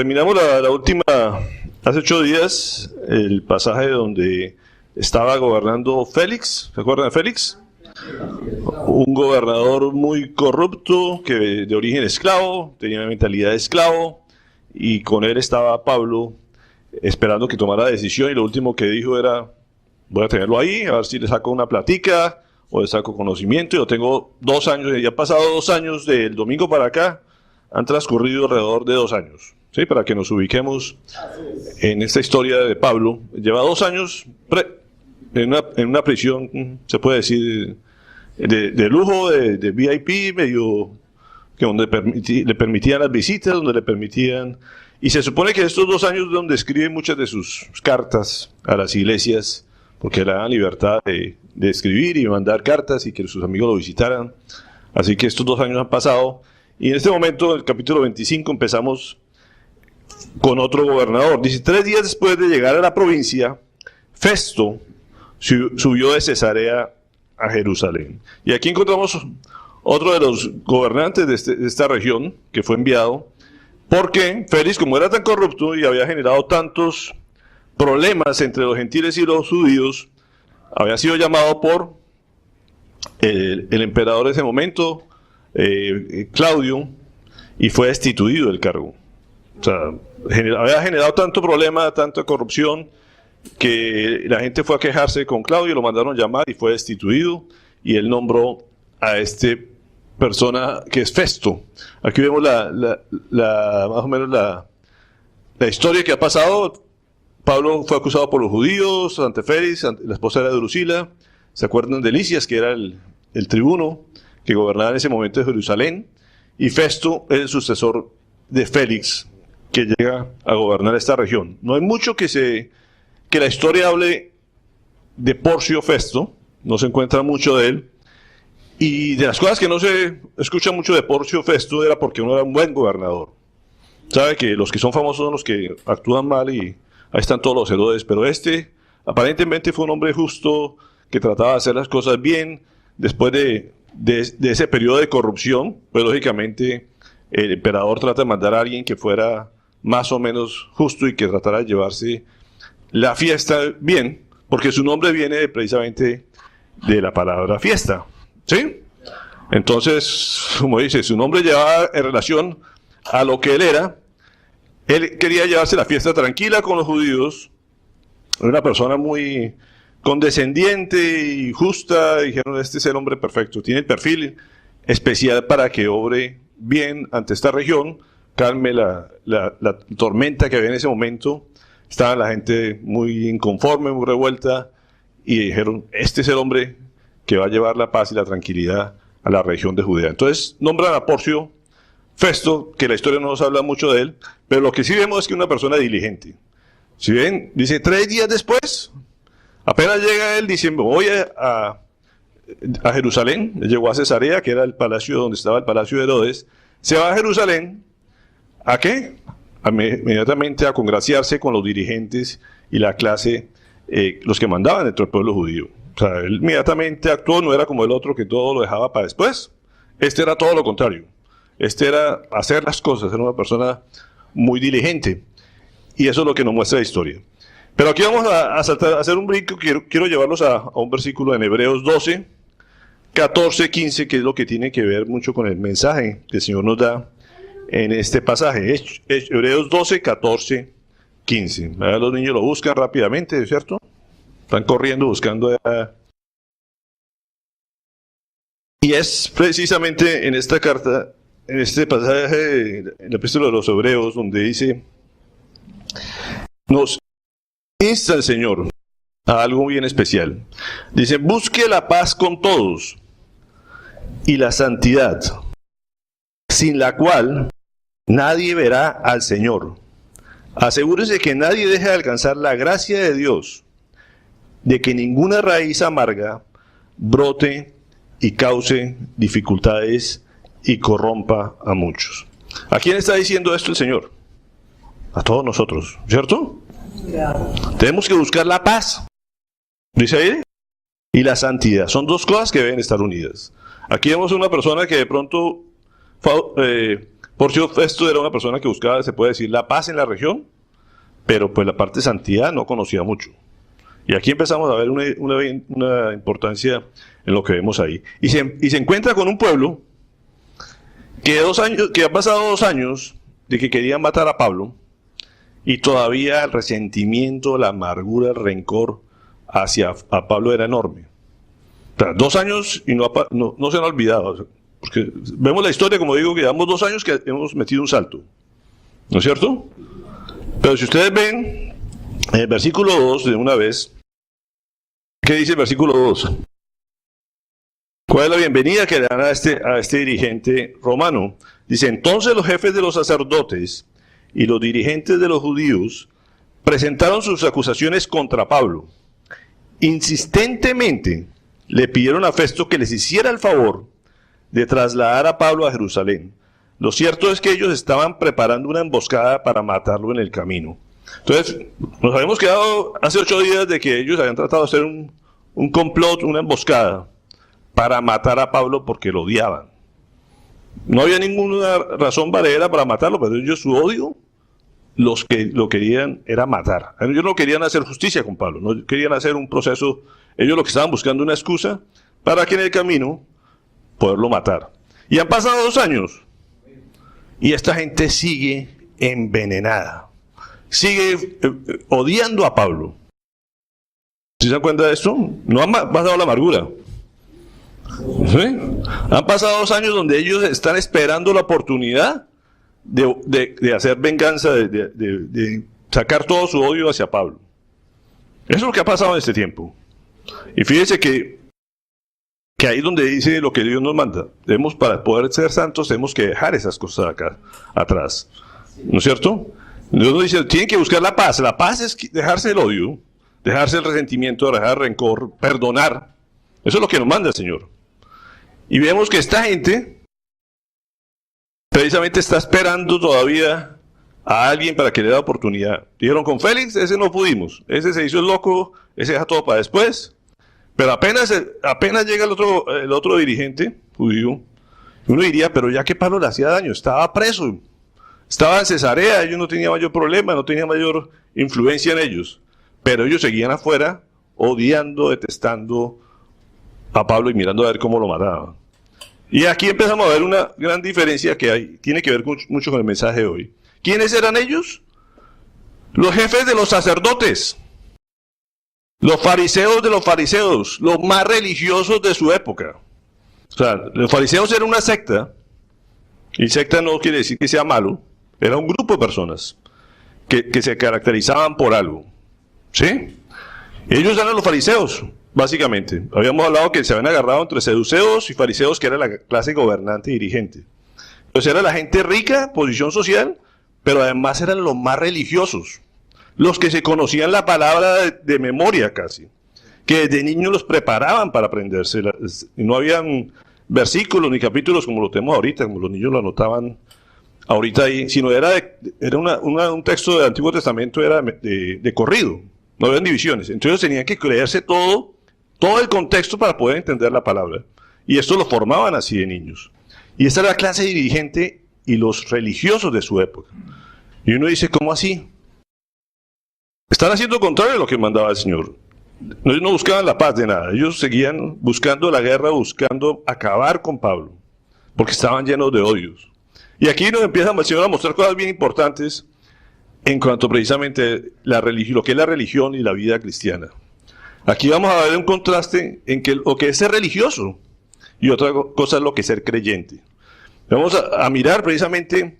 terminamos la última, hace 8 días, el pasaje donde estaba gobernando Félix. ¿Se acuerdan de Félix? Un gobernador muy corrupto, que de origen esclavo, tenía una mentalidad de esclavo, y con él estaba Pablo esperando que tomara decisión, y lo último que dijo era: voy a tenerlo ahí, a ver si le saco una platica o le saco conocimiento. Yo tengo 2 años, ya han pasado 2 años del domingo para acá, han transcurrido alrededor de 2 años, ¿sí? Para que nos ubiquemos en esta historia de Pablo. Lleva 2 años en una prisión, se puede decir, de lujo, de VIP, medio que donde le permitían las visitas, donde le permitían. Y se supone que estos 2 años donde escribe muchas de sus cartas a las iglesias, porque le dan libertad de escribir y mandar cartas y que sus amigos lo visitaran. Así que estos 2 años han pasado. Y en este momento, en el capítulo 25, empezamos con otro gobernador. Dice: 3 días después de llegar a la provincia, Festo subió de Cesarea a Jerusalén. Y aquí encontramos otro de los gobernantes de esta región que fue enviado, porque Félix, como era tan corrupto y había generado tantos problemas entre los gentiles y los judíos, había sido llamado por el emperador de ese momento, Claudio, y fue destituido del cargo. O sea, había generado tanto problema, tanta corrupción, que la gente fue a quejarse con Claudio, lo mandaron llamar y fue destituido, y él nombró a este persona que es Festo. Aquí vemos más o menos la historia que ha pasado. Pablo fue acusado por los judíos ante Félix, la esposa era Drusila. ¿Se acuerdan de Lisias, que era el tribuno que gobernaba en ese momento de Jerusalén? Y Festo es el sucesor de Félix, que llega a gobernar esta región. No hay mucho que la historia hable de Porcio Festo, no se encuentra mucho de él, y de las cosas que no se escucha mucho de Porcio Festo era porque uno era un buen gobernador. Sabe que los que son famosos son los que actúan mal, y ahí están todos los héroes, pero este aparentemente fue un hombre justo, que trataba de hacer las cosas bien. Después de ese periodo de corrupción, pues lógicamente el emperador trata de mandar a alguien que fuera más o menos justo y que tratara de llevarse la fiesta bien, porque su nombre viene precisamente de la palabra fiesta, ¿sí? Entonces, como dice, su nombre llevaba en relación a lo que él era. Él quería llevarse la fiesta tranquila con los judíos. Era una persona muy condescendiente y justa. Dijeron: este es el hombre perfecto, tiene el perfil especial para que obre bien ante esta región, calme la tormenta que había en ese momento. Estaba la gente muy inconforme, muy revuelta, y dijeron: este es el hombre que va a llevar la paz y la tranquilidad a la región de Judea. Entonces nombran a Porcio Festo, que la historia no nos habla mucho de él, pero lo que sí vemos es que es una persona diligente. Si ven, dice 3 días después, apenas llega él, dice: voy a Jerusalén. Llegó a Cesarea, que era el palacio donde estaba el palacio de Herodes. Se va a Jerusalén. ¿A qué? Inmediatamente a congraciarse con los dirigentes y la clase, los que mandaban dentro del pueblo judío. O sea, él inmediatamente actuó, no era como el otro que todo lo dejaba para después. Este era todo lo contrario. Este era hacer las cosas, era una persona muy diligente. Y eso es lo que nos muestra la historia. Pero aquí vamos a hacer un brinco. Quiero llevarlos a un versículo en Hebreos 12, 14, 15, que es lo que tiene que ver mucho con el mensaje que el Señor nos da en este pasaje. Hebreos 12, 14, 15. Los niños lo buscan rápidamente, ¿cierto? Están corriendo buscando. Y es precisamente en esta carta, en este pasaje, en el epístola de los Hebreos, donde dice: nos insta el Señor a algo bien especial. Dice: busque la paz con todos y la santidad, sin la cual nadie verá al Señor. Asegúrese que nadie deje de alcanzar la gracia de Dios, de que ninguna raíz amarga brote y cause dificultades y corrompa a muchos. ¿A quién está diciendo esto el Señor? A todos nosotros, ¿cierto? Tenemos que buscar la paz, dice ahí, y la santidad. Son 2 cosas que deben estar unidas. Aquí vemos una persona que de pronto Porcio Festo era una persona que buscaba, se puede decir, la paz en la región, pero pues la parte de santidad no conocía mucho. Y aquí empezamos a ver una importancia en lo que vemos ahí. Y se encuentra con un pueblo que ha pasado 2 años de que querían matar a Pablo, y todavía el resentimiento, la amargura, el rencor hacia a Pablo era enorme. O sea, 2 años y no se han olvidado. Porque vemos la historia, como digo, que llevamos 2 años que hemos metido un salto. ¿No es cierto? Pero si ustedes ven en el versículo 2 de una vez, ¿qué dice el versículo 2? ¿Cuál es la bienvenida que le dan a este dirigente romano? Dice, entonces los jefes de los sacerdotes y los dirigentes de los judíos presentaron sus acusaciones contra Pablo. Insistentemente le pidieron a Festo que les hiciera el favor de trasladar a Pablo a Jerusalén. Lo cierto es que ellos estaban preparando una emboscada para matarlo en el camino. Entonces, nos habíamos quedado hace 8 días de que ellos habían tratado de hacer un complot, una emboscada, para matar a Pablo porque lo odiaban. No había ninguna razón valedera para matarlo, pero ellos su odio, los que lo querían era matar. Ellos no querían hacer justicia con Pablo, no querían hacer un proceso. Ellos lo que estaban buscando una excusa para que en el camino poderlo matar. Y han pasado 2 años y esta gente sigue envenenada, sigue odiando a Pablo. ¿Sí se dan cuenta de esto? No han pasado la amargura. ¿Sí? Han pasado 2 años donde ellos están esperando la oportunidad de hacer venganza, de sacar todo su odio hacia Pablo. Eso es lo que ha pasado en este tiempo. Y fíjense que ahí es donde dice lo que Dios nos manda. Para poder ser santos, tenemos que dejar esas cosas acá atrás. ¿No es cierto? Dios nos dice, tienen que buscar la paz. La paz es dejarse el odio, dejarse el resentimiento, dejar el rencor, perdonar. Eso es lo que nos manda el Señor. Y vemos que esta gente precisamente está esperando todavía a alguien para que le dé la oportunidad. Dijeron, con Félix, ese no pudimos. Ese se hizo el loco, ese deja todo para después. Pero apenas llega el otro dirigente judío, uno diría, pero ya que Pablo le hacía daño, estaba preso, estaba en Cesarea, ellos no tenían mayor problema, no tenían mayor influencia en ellos. Pero ellos seguían afuera, odiando, detestando a Pablo y mirando a ver cómo lo mataban. Y aquí empezamos a ver una gran diferencia que hay, tiene que ver mucho con el mensaje de hoy. ¿Quiénes eran ellos? Los jefes de los sacerdotes, los fariseos de los fariseos, los más religiosos de su época. O sea, los fariseos eran una secta, y secta no quiere decir que sea malo, era un grupo de personas que se caracterizaban por algo. ¿Sí? Ellos eran los fariseos, básicamente. Habíamos hablado que se habían agarrado entre seduceos y fariseos, que era la clase gobernante y dirigente. Entonces era la gente rica, posición social, pero además eran los más religiosos. Los que se conocían la palabra de memoria casi. Que desde niños los preparaban para aprenderse. Y no habían versículos ni capítulos como lo tenemos ahorita, como los niños lo anotaban ahorita ahí, sino era un texto del Antiguo Testamento, era de corrido. No habían divisiones. Entonces tenían que creerse todo el contexto para poder entender la palabra. Y esto lo formaban así de niños. Y esta era la clase dirigente y los religiosos de su época. Y uno dice, ¿cómo así? Están haciendo lo contrario de lo que mandaba el Señor. Ellos no buscaban la paz de nada. Ellos seguían buscando la guerra, buscando acabar con Pablo. Porque estaban llenos de odios. Y aquí nos empieza el Señor a mostrar cosas bien importantes en cuanto precisamente lo que es la religión y la vida cristiana. Aquí vamos a ver un contraste en que lo que es ser religioso y otra cosa es lo que es ser creyente. Vamos a mirar precisamente,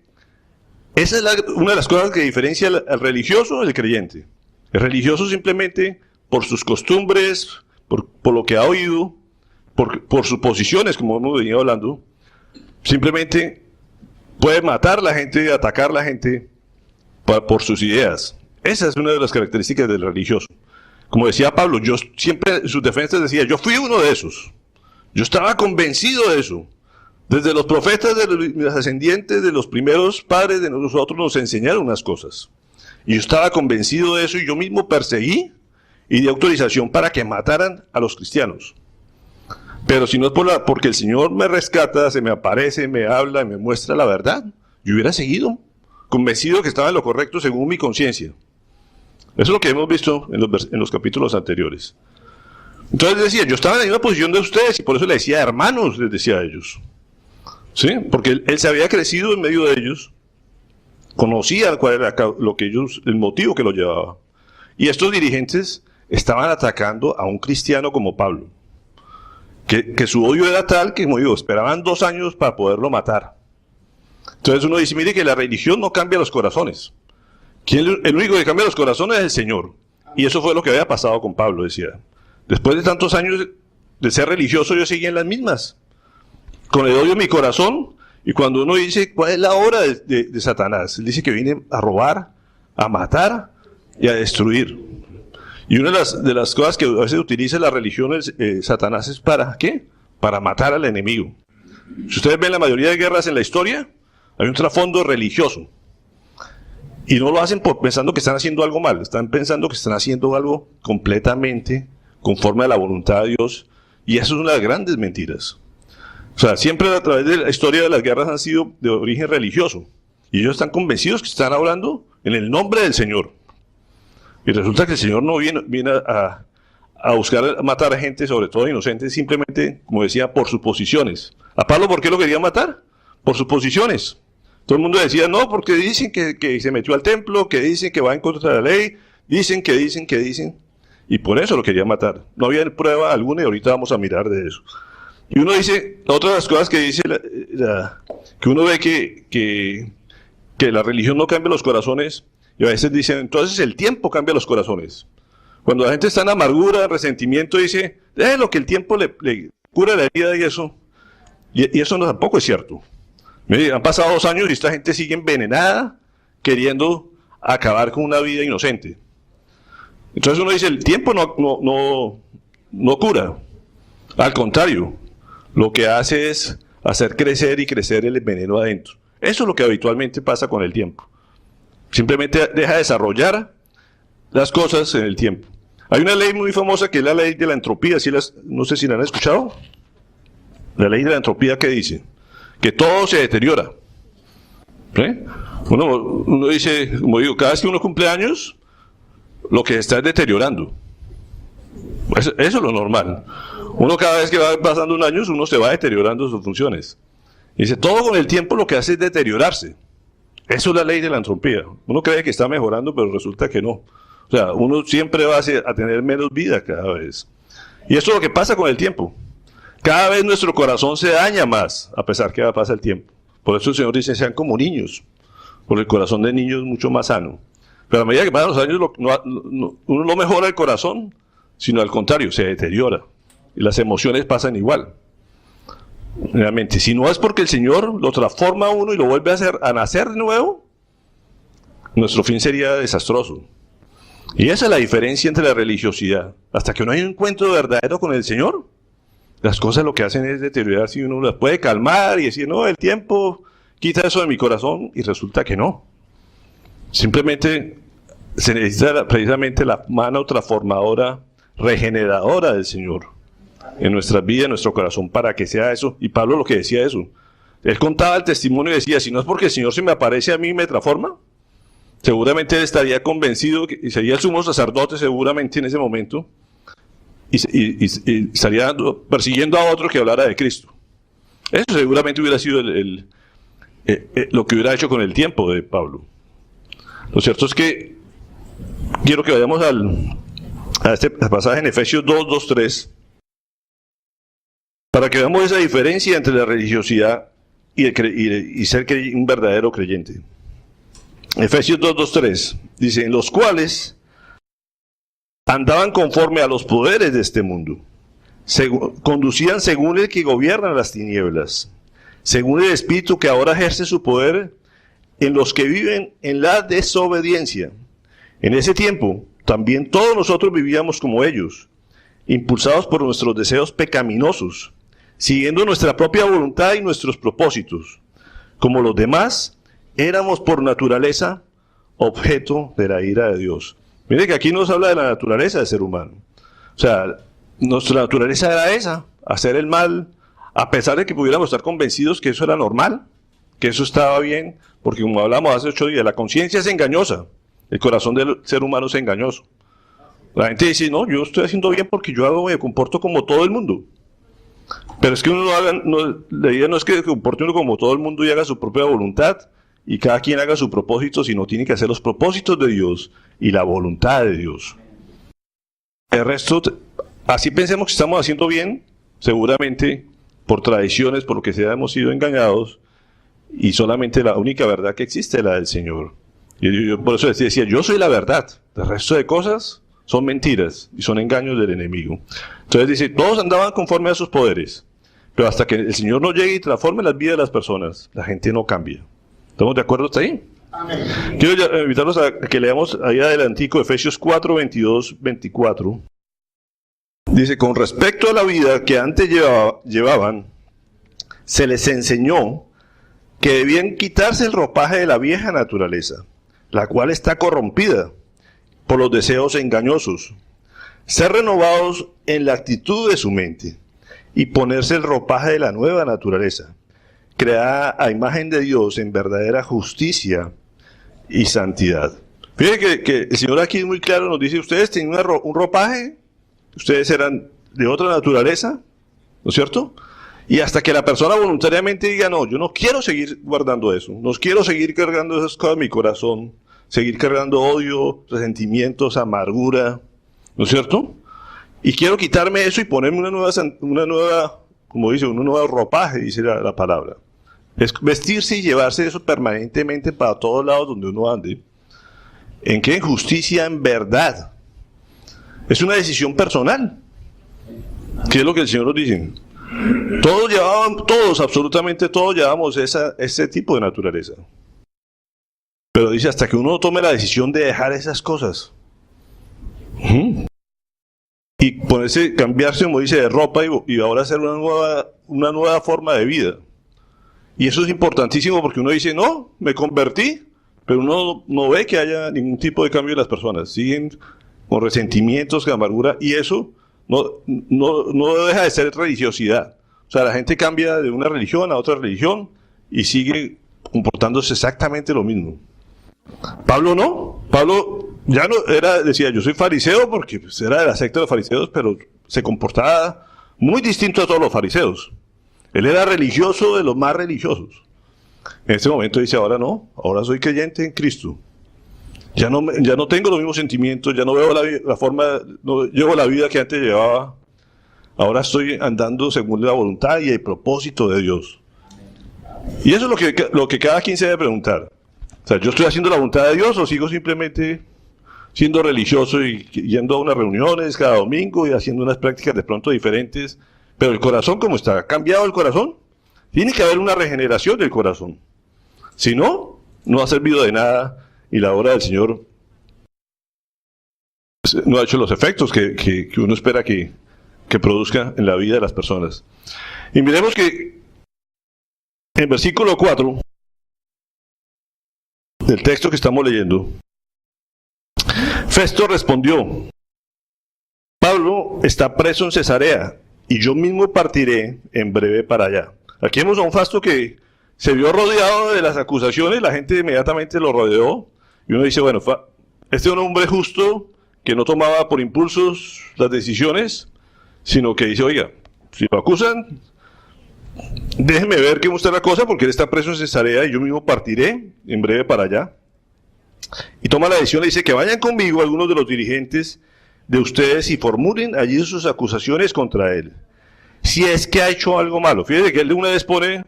esa es una de las cosas que diferencia al religioso del creyente. El religioso simplemente por sus costumbres, por lo que ha oído, por sus posiciones, como hemos venido hablando, simplemente puede matar a la gente, atacar a la gente por sus ideas. Esa es una de las características del religioso. Como decía Pablo, yo siempre en sus defensas decía, yo fui uno de esos. Yo estaba convencido de eso. Desde los profetas, de los ascendientes, de los primeros padres de nosotros nos enseñaron unas cosas. Y yo estaba convencido de eso y yo mismo perseguí y di autorización para que mataran a los cristianos. Pero si no es porque el Señor me rescata, se me aparece, me habla y me muestra la verdad, yo hubiera seguido, convencido que estaba en lo correcto según mi conciencia. Eso es lo que hemos visto en los capítulos anteriores. Entonces decía, yo estaba en la misma posición de ustedes y por eso le decía hermanos, les decía a ellos. ¿Sí? Porque él se había crecido en medio de ellos, conocía cuál era el motivo que lo llevaba. Y estos dirigentes estaban atacando a un cristiano como Pablo, que su odio era tal que, como digo, esperaban 2 años para poderlo matar. Entonces uno dice, mire que la religión no cambia los corazones. El único que cambia los corazones es el Señor. Y eso fue lo que había pasado con Pablo, decía. Después de tantos años de ser religioso, yo seguía en las mismas, con el odio en mi corazón. Y cuando uno dice, ¿cuál es la obra de Satanás? Él dice que viene a robar, a matar y a destruir. Y una de las cosas que a veces utiliza la religión, Satanás, es ¿para qué? Para matar al enemigo. Si ustedes ven la mayoría de guerras en la historia, hay un trasfondo religioso. Y no lo hacen pensando que están haciendo algo mal, están pensando que están haciendo algo completamente conforme a la voluntad de Dios. Y eso es una de las grandes mentiras. O sea, siempre a través de la historia de las guerras han sido de origen religioso. Y ellos están convencidos que están hablando en el nombre del Señor. Y resulta que el Señor no viene a buscar matar a gente, sobre todo inocentes, simplemente, como decía, por suposiciones. ¿A Pablo por qué lo quería matar? Por suposiciones. Todo el mundo decía, no, porque dicen que se metió al templo, que dicen que va en contra de la ley, dicen. Y por eso lo quería matar. No había prueba alguna y ahorita vamos a mirar de eso. Y uno dice, otra de las cosas que dice, que uno ve que la religión no cambia los corazones, y a veces dicen, entonces el tiempo cambia los corazones. Cuando la gente está en amargura, resentimiento, dice, lo que el tiempo le cura la herida y eso. Y eso tampoco es cierto. Mire, han pasado 2 años y esta gente sigue envenenada, queriendo acabar con una vida inocente. Entonces uno dice, el tiempo no cura. Al contrario, lo que hace es hacer crecer y crecer el veneno adentro. Eso es lo que habitualmente pasa con el tiempo. Simplemente deja de desarrollar las cosas en el tiempo. Hay una ley muy famosa que es la ley de la entropía. No sé si la han escuchado. La ley de la entropía, ¿qué dice? Que todo se deteriora. ¿Sí? Uno dice, como digo, cada vez que uno cumple años, lo que está es deteriorando. Eso es lo normal. Uno cada vez que va pasando un año, uno se va deteriorando sus funciones. Y dice, todo con el tiempo lo que hace es deteriorarse. Eso es la ley de la entropía. Uno cree que está mejorando, pero resulta que no. O sea, uno siempre va a tener menos vida cada vez. Y eso es lo que pasa con el tiempo. Cada vez nuestro corazón se daña más, a pesar que pasa el tiempo. Por eso el Señor dice, sean como niños. Porque el corazón de niños es mucho más sano. Pero a medida que pasan los años, uno no mejora el corazón, sino al contrario, se deteriora. Y las emociones pasan igual. Realmente, si no es porque el Señor lo transforma a uno y lo vuelve a nacer de nuevo, nuestro fin sería desastroso. Y esa es la diferencia entre la religiosidad. Hasta que no hay un encuentro verdadero con el Señor, las cosas lo que hacen es deteriorarse y uno las puede calmar y decir, no, el tiempo quita eso de mi corazón, y resulta que no. Simplemente se necesita precisamente la mano transformadora, regeneradora del Señor en nuestras vidas, en nuestro corazón, para que sea eso. Y Pablo lo que decía eso. Él contaba el testimonio y decía, si no es porque el Señor se me aparece a mí y me transforma, seguramente él estaría convencido, y sería el sumo sacerdote seguramente en ese momento, y estaría persiguiendo a otro que hablara de Cristo. Eso seguramente hubiera sido lo que hubiera hecho con el tiempo de Pablo. Lo cierto es que quiero que vayamos a este pasaje en Efesios 2, 3, para que veamos esa diferencia entre la religiosidad y ser un verdadero creyente. Efesios 2, 3 dice, en los cuales andaban conforme a los poderes de este mundo, conducían según el que gobierna las tinieblas, según el espíritu que ahora ejerce su poder en los que viven en la desobediencia. En ese tiempo también todos nosotros vivíamos como ellos, impulsados por nuestros deseos pecaminosos, siguiendo nuestra propia voluntad y nuestros propósitos. Como los demás, éramos por naturaleza objeto de la ira de Dios. Mire que aquí nos habla de la naturaleza del ser humano. O sea, nuestra naturaleza era esa, hacer el mal, a pesar de que pudiéramos estar convencidos que eso era normal, que eso estaba bien, porque como hablamos hace 8 días, la conciencia es engañosa, el corazón del ser humano es engañoso. La gente dice, no, yo estoy haciendo bien porque yo me comporto como todo el mundo. Pero es que uno la idea no es que se comporte uno como todo el mundo y haga su propia voluntad, y cada quien haga su propósito, sino tiene que hacer los propósitos de Dios y la voluntad de Dios. El resto, así pensemos que estamos haciendo bien, seguramente por tradiciones, por lo que sea, hemos sido engañados, y solamente la única verdad que existe es la del Señor. Y yo por eso decía, yo soy la verdad, el resto de cosas son mentiras y son engaños del enemigo. Entonces dice, todos andaban conforme a sus poderes, pero hasta que el Señor no llegue y transforme las vidas de las personas, la gente no cambia. ¿Estamos de acuerdo hasta ahí? Amén. Quiero invitarlos a que leamos ahí adelantico Efesios 4, 22, 24. Dice, con respecto a la vida que antes llevaban, se les enseñó que debían quitarse el ropaje de la vieja naturaleza, la cual está corrompida por los deseos engañosos, ser renovados en la actitud de su mente y ponerse el ropaje de la nueva naturaleza, creada a imagen de Dios en verdadera justicia y santidad. Fíjense que el Señor aquí es muy claro, nos dice, ustedes tienen un ropaje, ustedes eran de otra naturaleza, ¿no es cierto? Y hasta que la persona voluntariamente diga, no, yo no quiero seguir guardando eso, no quiero seguir cargando esas cosas en mi corazón, seguir cargando odio, resentimientos, amargura, ¿no es cierto? Y quiero quitarme eso y ponerme una nueva, como dice, un nuevo ropaje, dice la palabra. Es vestirse y llevarse eso permanentemente para todos lados donde uno ande. ¿En qué? En justicia, en verdad. Es una decisión personal. ¿Qué es lo que el Señor nos dice? Todos, absolutamente todos llevamos ese tipo de naturaleza. Pero dice, hasta que uno tome la decisión de dejar esas cosas. Y cambiarse, como dice, de ropa y ahora hacer una nueva forma de vida. Y eso es importantísimo porque uno dice, no, me convertí, pero uno no ve que haya ningún tipo de cambio en las personas. Siguen con resentimientos, con amargura, y eso no deja de ser religiosidad. O sea, la gente cambia de una religión a otra religión y sigue comportándose exactamente lo mismo. Pablo no. Pablo ya no decía, yo soy fariseo porque pues, era de la secta de los fariseos, pero se comportaba muy distinto a todos los fariseos. Él era religioso de los más religiosos. En este momento dice, ahora no, ahora soy creyente en Cristo. Ya no tengo los mismos sentimientos, ya no veo no llevo la vida que antes llevaba. Ahora estoy andando según la voluntad y el propósito de Dios. Y eso es lo que cada quien se debe preguntar. O sea, ¿yo estoy haciendo la voluntad de Dios o sigo simplemente siendo religioso y yendo a unas reuniones cada domingo y haciendo unas prácticas de pronto diferentes? Pero el corazón, ¿cómo está? ¿Ha cambiado el corazón? Tiene que haber una regeneración del corazón. Si no, no ha servido de nada y la obra del Señor no ha hecho los efectos que uno espera que produzca en la vida de las personas. Y miremos que en versículo 4 del texto que estamos leyendo, Festo respondió, Pablo está preso en Cesarea y yo mismo partiré en breve para allá. Aquí vemos a un Festo que se vio rodeado de las acusaciones, la gente inmediatamente lo rodeó y uno dice, bueno, este es un hombre justo que no tomaba por impulsos las decisiones, sino que dice, oiga, si lo acusan, déjeme ver cómo está la cosa, porque él está preso en Cesarea y yo mismo partiré en breve para allá. Y toma la decisión, le dice que vayan conmigo algunos de los dirigentes de ustedes y formulen allí sus acusaciones contra él. Si es que ha hecho algo malo. Fíjense que él de una vez pone,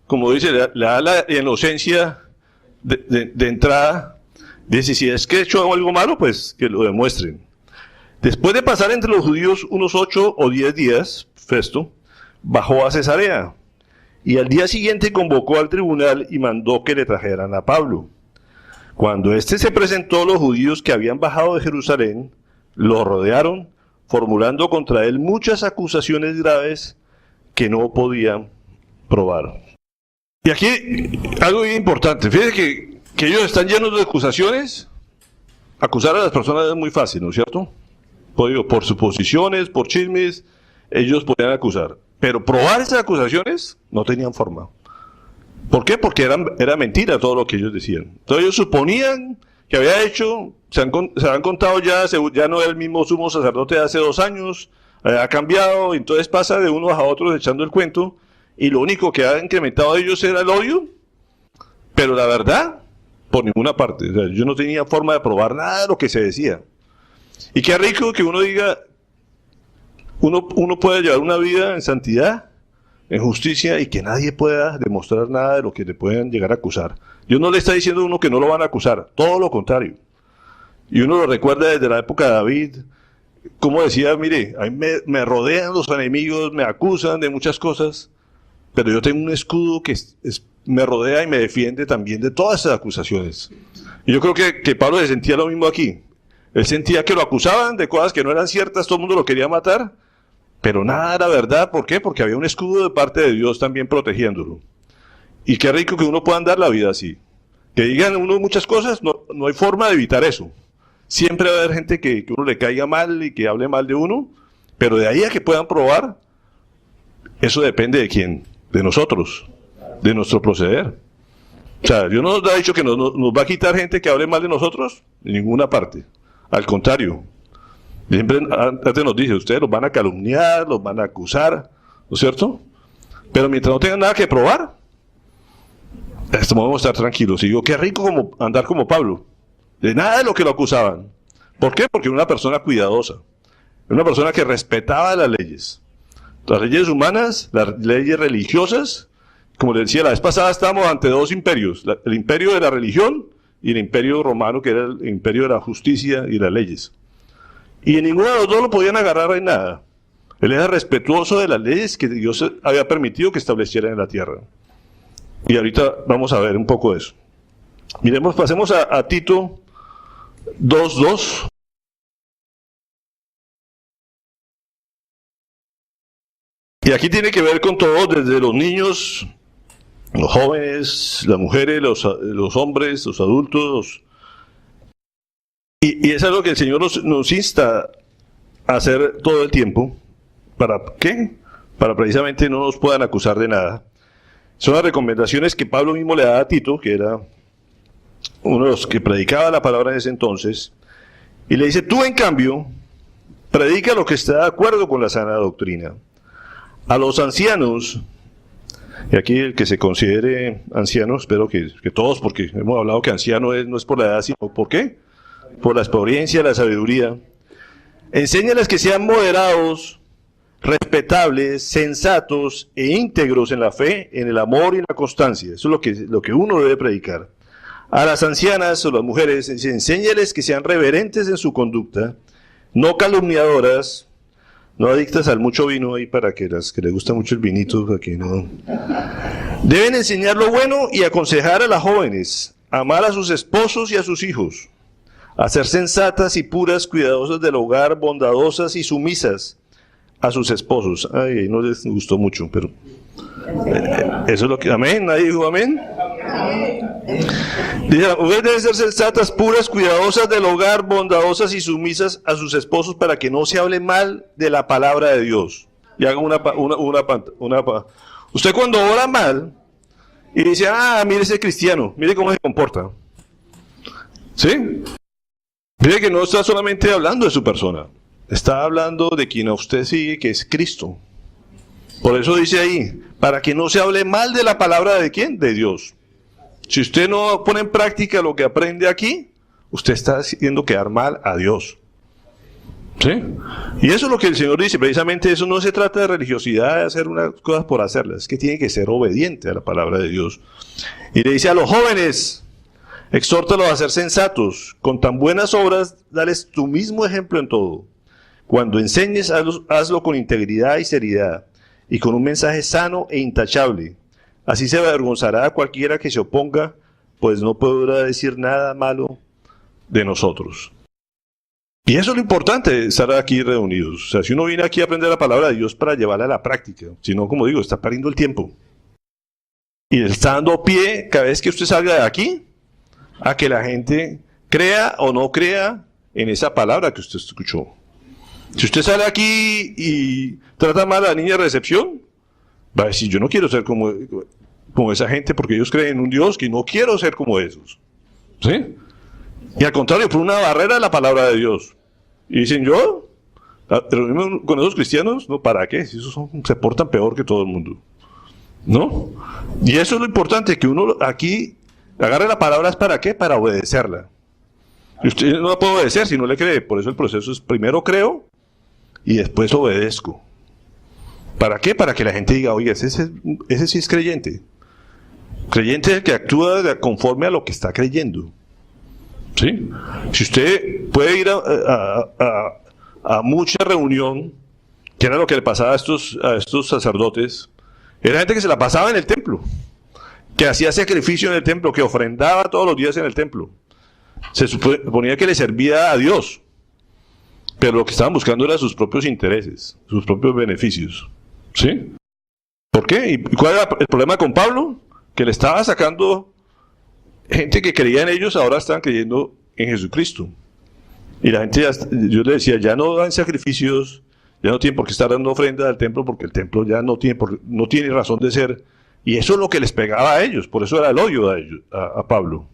como dice, le da la inocencia de entrada. Dice, si es que ha hecho algo malo, pues que lo demuestren. Después de pasar entre los judíos unos 8 o 10 días, Festo bajó a Cesarea y al día siguiente convocó al tribunal y mandó que le trajeran a Pablo. Cuando éste se presentó, los judíos que habían bajado de Jerusalén lo rodearon, formulando contra él muchas acusaciones graves que no podían probar. Y aquí algo bien importante, fíjense que ellos están llenos de acusaciones. Acusar a las personas es muy fácil, ¿no es cierto? Por suposiciones, por chismes, ellos podían acusar. Pero probar esas acusaciones no tenían forma. ¿Por qué? Porque era mentira todo lo que ellos decían. Entonces ellos suponían que había hecho, se han contado ya no es el mismo sumo sacerdote de hace 2 años, ha cambiado, entonces pasa de unos a otros echando el cuento, y lo único que ha incrementado de ellos era el odio, pero la verdad, por ninguna parte. O sea, yo no tenía forma de probar nada de lo que se decía. Y qué rico que uno diga, uno puede llevar una vida en santidad, en justicia, y que nadie pueda demostrar nada de lo que le puedan llegar a acusar. Dios no le está diciendo a uno que no lo van a acusar, todo lo contrario. Y uno lo recuerda desde la época de David, como decía, mire, a mí me rodean los enemigos, me acusan de muchas cosas, pero yo tengo un escudo que me rodea y me defiende también de todas esas acusaciones. Y yo creo que Pablo se sentía lo mismo aquí. Él sentía que lo acusaban de cosas que no eran ciertas, todo el mundo lo quería matar, pero nada era verdad. ¿Por qué? Porque había un escudo de parte de Dios también protegiéndolo. Y qué rico que uno pueda andar la vida así. Que digan uno muchas cosas, no hay forma de evitar eso. Siempre va a haber gente que uno le caiga mal y que hable mal de uno, pero de ahí a que puedan probar, eso depende de quién, de nosotros, de nuestro proceder. O sea, Dios no nos ha dicho que nos va a quitar gente que hable mal de nosotros, en ninguna parte. Al contrario. Siempre antes nos dice, ustedes los van a calumniar, los van a acusar, ¿no es cierto? Pero mientras no tengan nada que probar, podemos estar tranquilos. Y digo, qué rico andar como Pablo. De nada de lo que lo acusaban. ¿Por qué? Porque era una persona cuidadosa. Era una persona que respetaba las leyes. Las leyes humanas, las leyes religiosas. Como les decía, la vez pasada estábamos ante 2 imperios. El imperio de la religión y el imperio romano, que era el imperio de la justicia y las leyes. Y en ninguno de los dos lo podían agarrar en nada. Él era respetuoso de las leyes que Dios había permitido que establecieran en la tierra. Y ahorita vamos a ver un poco de eso. Miremos, pasemos a Tito 2:2. Y aquí tiene que ver con todo, desde los niños, los jóvenes, las mujeres, los hombres, los adultos. Y es algo que el Señor nos insta a hacer todo el tiempo. ¿Para qué? Para precisamente no nos puedan acusar de nada. Son las recomendaciones que Pablo mismo le daba a Tito, que era uno de los que predicaba la palabra en ese entonces, y le dice, tú en cambio, predica lo que está de acuerdo con la sana doctrina. A los ancianos, y aquí el que se considere anciano, espero que todos, porque hemos hablado que anciano no es por la edad, sino ¿por qué? Por la experiencia, la sabiduría. Enséñales que sean moderados, respetables, sensatos e íntegros en la fe, en el amor y en la constancia. Eso es lo que uno debe predicar. A las ancianas o las mujeres, enséñales que sean reverentes en su conducta, no calumniadoras, no adictas al mucho vino, ahí para que las que les gusta mucho el vinito, para que no. Deben enseñar lo bueno y aconsejar a las jóvenes, amar a sus esposos y a sus hijos, a ser sensatas y puras, cuidadosas del hogar, bondadosas y sumisas a sus esposos. Ay, no les gustó mucho, pero eso es lo que... Amén, nadie dijo amén. Dice, las mujeres deben ser sensatas, puras, cuidadosas del hogar, bondadosas y sumisas a sus esposos para que no se hable mal de la palabra de Dios. Y hagan usted cuando ora mal y dice, mire ese cristiano, mire cómo se comporta. ¿Sí? Mire que no está solamente hablando de su persona, está hablando de quien a usted sigue, que es Cristo. Por eso dice ahí, para que no se hable mal de la palabra de ¿quién? De Dios. Si usted no pone en práctica lo que aprende aquí, usted está haciendo quedar mal a Dios. ¿Sí? Y eso es lo que el Señor dice, precisamente eso no se trata de religiosidad, de hacer unas cosas por hacerlas, es que tiene que ser obediente a la palabra de Dios. Y le dice a los jóvenes, exhórtalos a ser sensatos, con tan buenas obras, dales tu mismo ejemplo en todo. Cuando enseñes, hazlo con integridad y seriedad, y con un mensaje sano e intachable. Así se avergonzará a cualquiera que se oponga, pues no podrá decir nada malo de nosotros. Y eso es lo importante de estar aquí reunidos. O sea, si uno viene aquí a aprender la palabra de Dios para llevarla a la práctica, si no, como digo, está perdiendo el tiempo. Y está dando pie cada vez que usted salga de aquí a que la gente crea o no crea en esa palabra que usted escuchó. Si usted sale aquí y trata mal a la niña de recepción, va a decir, yo no quiero ser como... como esa gente porque ellos creen en un Dios que no quiero ser como esos. ¿Sí? Y al contrario, por una barrera de la palabra de Dios. Y dicen, ¿yo? ¿Reunirme con esos cristianos? No, ¿para qué? Si esos se portan peor que todo el mundo. ¿No? Y eso es lo importante, que uno aquí agarre la palabra, ¿es para qué? Para obedecerla. Y usted no la puede obedecer si no le cree. Por eso el proceso es primero creo y después obedezco. ¿Para qué? Para que la gente diga, oye, ese sí es creyente. Creyente es el que actúa conforme a lo que está creyendo. ¿Sí? Si usted puede ir a mucha reunión, que era lo que le pasaba a estos sacerdotes, era gente que se la pasaba en el templo, que hacía sacrificio en el templo, que ofrendaba todos los días en el templo. Se suponía que le servía a Dios, pero lo que estaban buscando era sus propios intereses, sus propios beneficios. ¿Sí? ¿Por qué? ¿Y cuál era el problema con Pablo? Que le estaba sacando gente que creía en ellos, ahora están creyendo en Jesucristo. Y la gente, yo le decía, ya no dan sacrificios, ya no tienen por qué estar dando ofrenda al templo, porque el templo ya no tiene razón de ser. Y eso es lo que les pegaba a ellos, por eso era el odio a Pablo.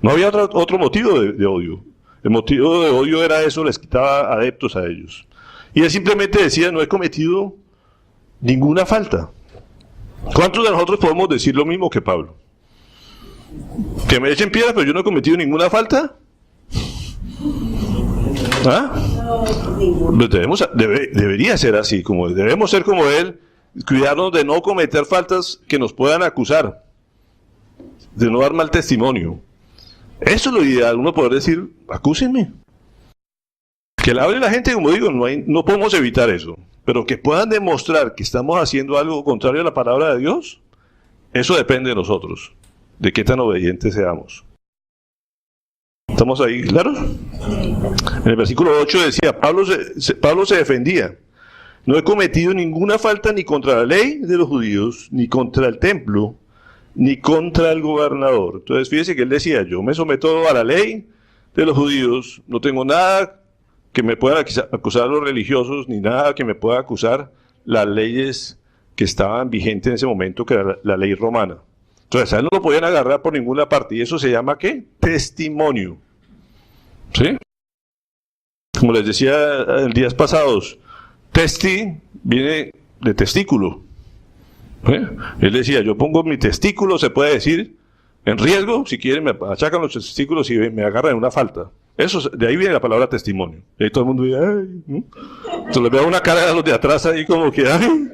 No había otro motivo de odio. El motivo de odio era eso, les quitaba adeptos a ellos. Y él simplemente decía, no he cometido ninguna falta. ¿Cuántos de nosotros podemos decir lo mismo que Pablo? Que me echen piedras, pero yo no he cometido ninguna falta. ¿Ah? Pues debería ser así, debemos ser como él, cuidarnos de no cometer faltas que nos puedan acusar, de no dar mal testimonio. Eso es lo ideal, uno poder decir, acúsenme. Que la hable la gente, como digo, no podemos evitar eso, pero que puedan demostrar que estamos haciendo algo contrario a la palabra de Dios, eso depende de nosotros, de qué tan obedientes seamos. ¿Estamos ahí claros? En el versículo 8 decía, Pablo se defendía. No he cometido ninguna falta ni contra la ley de los judíos, ni contra el templo, ni contra el gobernador. Entonces fíjese que él decía, yo me someto a la ley de los judíos, no tengo nada que me puedan acusar los religiosos, ni nada que me pueda acusar las leyes que estaban vigentes en ese momento, que era la ley romana. Entonces a él no lo podían agarrar por ninguna parte, y eso se llama ¿qué? Testimonio. ¿Sí? Como les decía en días pasados, testi viene de testículo. Él decía, yo pongo mi testículo, se puede decir, en riesgo, si quieren me achacan los testículos y me agarran en una falta. De ahí viene la palabra testimonio. Y ahí todo el mundo dice, ay, ¿no? Entonces les veo una cara a los de atrás ahí como que, ay,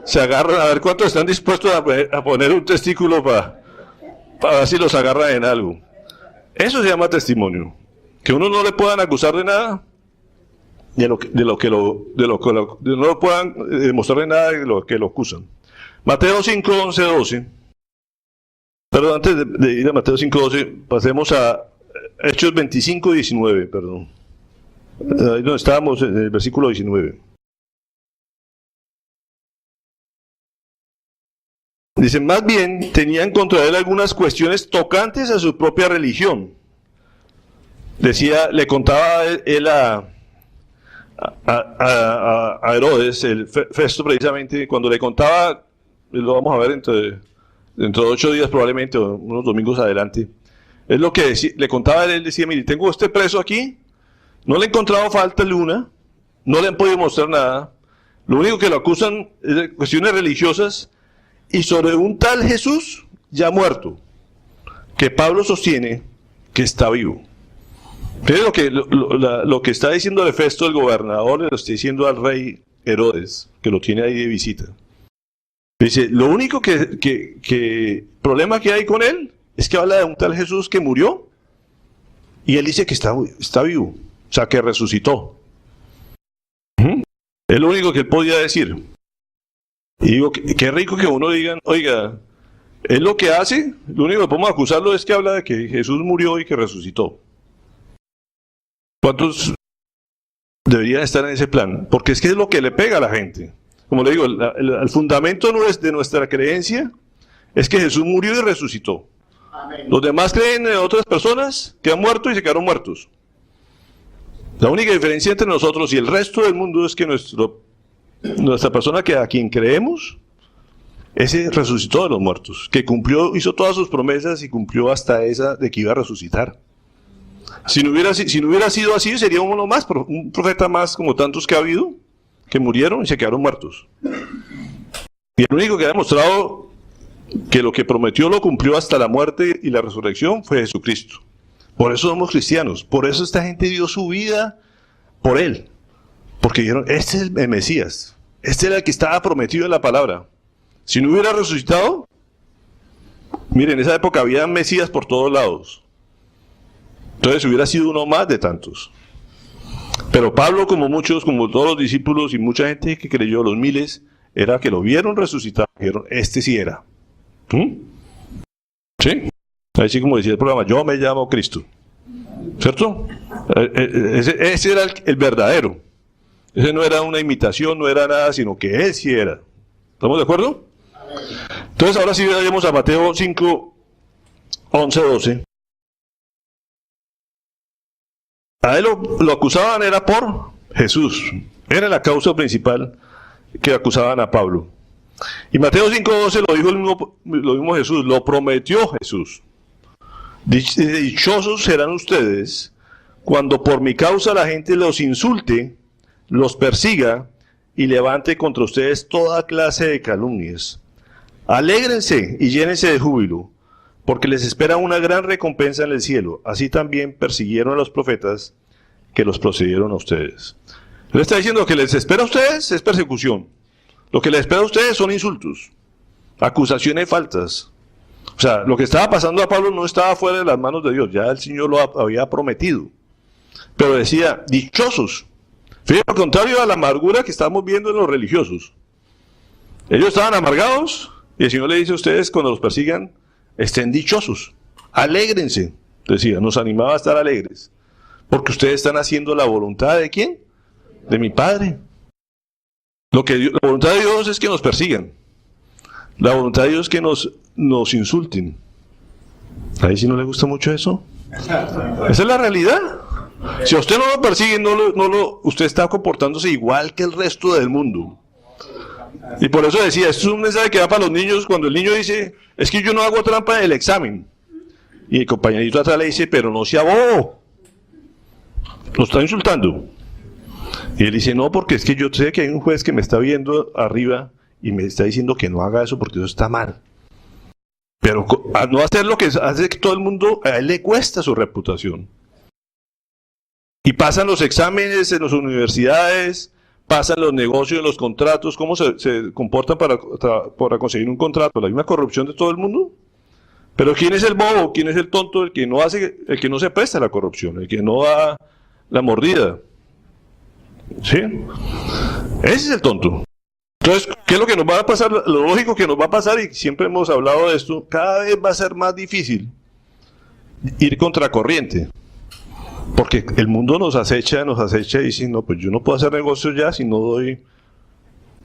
se agarran a ver cuántos están dispuestos a poner un testículo para ver si los agarran en algo. Eso se llama testimonio. Que uno no le puedan acusar de nada, no lo puedan demostrarle nada de lo que lo acusan. Mateo 5, 11, 12. Pero antes de ir a Mateo 5, 12, pasemos a Hechos 25, 19, perdón. Ahí donde estábamos, en el versículo 19. Dice, más bien tenían contra él algunas cuestiones tocantes a su propia religión. Decía, le contaba él a Herodes, el Festo precisamente, cuando le contaba, lo vamos a ver dentro de 8 días probablemente, o unos domingos adelante, es lo que le contaba él decía, mire, tengo este preso aquí, no le he encontrado falta alguna, no le han podido mostrar nada, lo único que lo acusan es de cuestiones religiosas, y sobre un tal Jesús ya muerto, que Pablo sostiene que está vivo. Pero lo que está diciendo Festo, el gobernador, le lo está diciendo al rey Herodes, que lo tiene ahí de visita. Dice, lo único problema que hay con él es que habla de un tal Jesús que murió y él dice que está vivo, o sea, que resucitó. Es lo único que él podía decir. Y digo, qué rico que uno diga, oiga, es lo que hace, lo único que podemos acusarlo es que habla de que Jesús murió y que resucitó. ¿Cuántos deberían estar en ese plan? Porque es que es lo que le pega a la gente. Como le digo, el fundamento de nuestra creencia es que Jesús murió y resucitó. Amén. Los demás creen en otras personas que han muerto y se quedaron muertos. La única diferencia entre nosotros y el resto del mundo es que nuestra persona a quien creemos ese resucitó de los muertos, que cumplió, hizo todas sus promesas y cumplió hasta esa de que iba a resucitar. Si no hubiera sido así, sería uno más, un profeta más como tantos que ha habido, que murieron y se quedaron muertos. Y el único que ha demostrado que lo que prometió lo cumplió hasta la muerte y la resurrección fue Jesucristo. Por eso somos cristianos, por eso esta gente dio su vida por Él. Porque dijeron, este es el Mesías, este era el que estaba prometido en la palabra. Si no hubiera resucitado, miren, en esa época había Mesías por todos lados. Entonces hubiera sido uno más de tantos. Pero Pablo, como todos los discípulos y mucha gente que creyó, los miles, era que lo vieron resucitar, dijeron, este sí era. ¿Sí? Así como decía el programa, yo me llamo Cristo. ¿Cierto? Ese era el verdadero. Ese no era una imitación, no era nada, sino que él sí era. ¿Estamos de acuerdo? Entonces ahora sí vayamos a Mateo 5, 11, 12. A él lo acusaban era por Jesús. Era la causa principal que acusaban a Pablo. Y Mateo 5:12 lo mismo Jesús, lo prometió Jesús. Dichosos serán ustedes cuando por mi causa la gente los insulte, los persiga y levante contra ustedes toda clase de calumnias. Alégrense y llénense de júbilo, porque les espera una gran recompensa en el cielo. Así también persiguieron a los profetas que los procedieron a ustedes. Él está diciendo que les espera a ustedes es persecución. Lo que les espera a ustedes son insultos, acusaciones falsas. O sea, lo que estaba pasando a Pablo no estaba fuera de las manos de Dios, ya el Señor lo había prometido. Pero decía, dichosos. Fíjense, al contrario a la amargura que estamos viendo en los religiosos. Ellos estaban amargados y el Señor le dice a ustedes, cuando los persigan, estén dichosos, alégrense. Decía, nos animaba a estar alegres, porque ustedes están haciendo la voluntad ¿de quién? De mi Padre. La voluntad de Dios es que nos persigan. La voluntad de Dios es que nos insulten. ¿A él sí no le gusta mucho eso? Esa es la realidad. Si a usted no lo persiguen, usted está comportándose igual que el resto del mundo. Y por eso decía, esto es un mensaje que va para los niños cuando el niño dice, es que yo no hago trampa en el examen. Y el compañerito atrás le dice, pero no sea bobo. Lo está insultando. Y él dice, no, porque es que yo sé que hay un juez que me está viendo arriba y me está diciendo que no haga eso porque eso está mal. Pero a no hacer lo que hace que todo el mundo, a él le cuesta su reputación. Y pasan los exámenes en las universidades, pasan los negocios, los contratos, cómo se comportan para conseguir un contrato. La misma corrupción de todo el mundo. Pero ¿quién es el bobo? ¿Quién es el tonto? El que no se presta a la corrupción, el que no da la mordida. ¿Sí? Ese es el tonto. Entonces, ¿qué es lo que nos va a pasar? Lo lógico que nos va a pasar, y siempre hemos hablado de esto, cada vez va a ser más difícil ir contracorriente. Porque el mundo nos acecha y dice, no, pues yo no puedo hacer negocios ya si no doy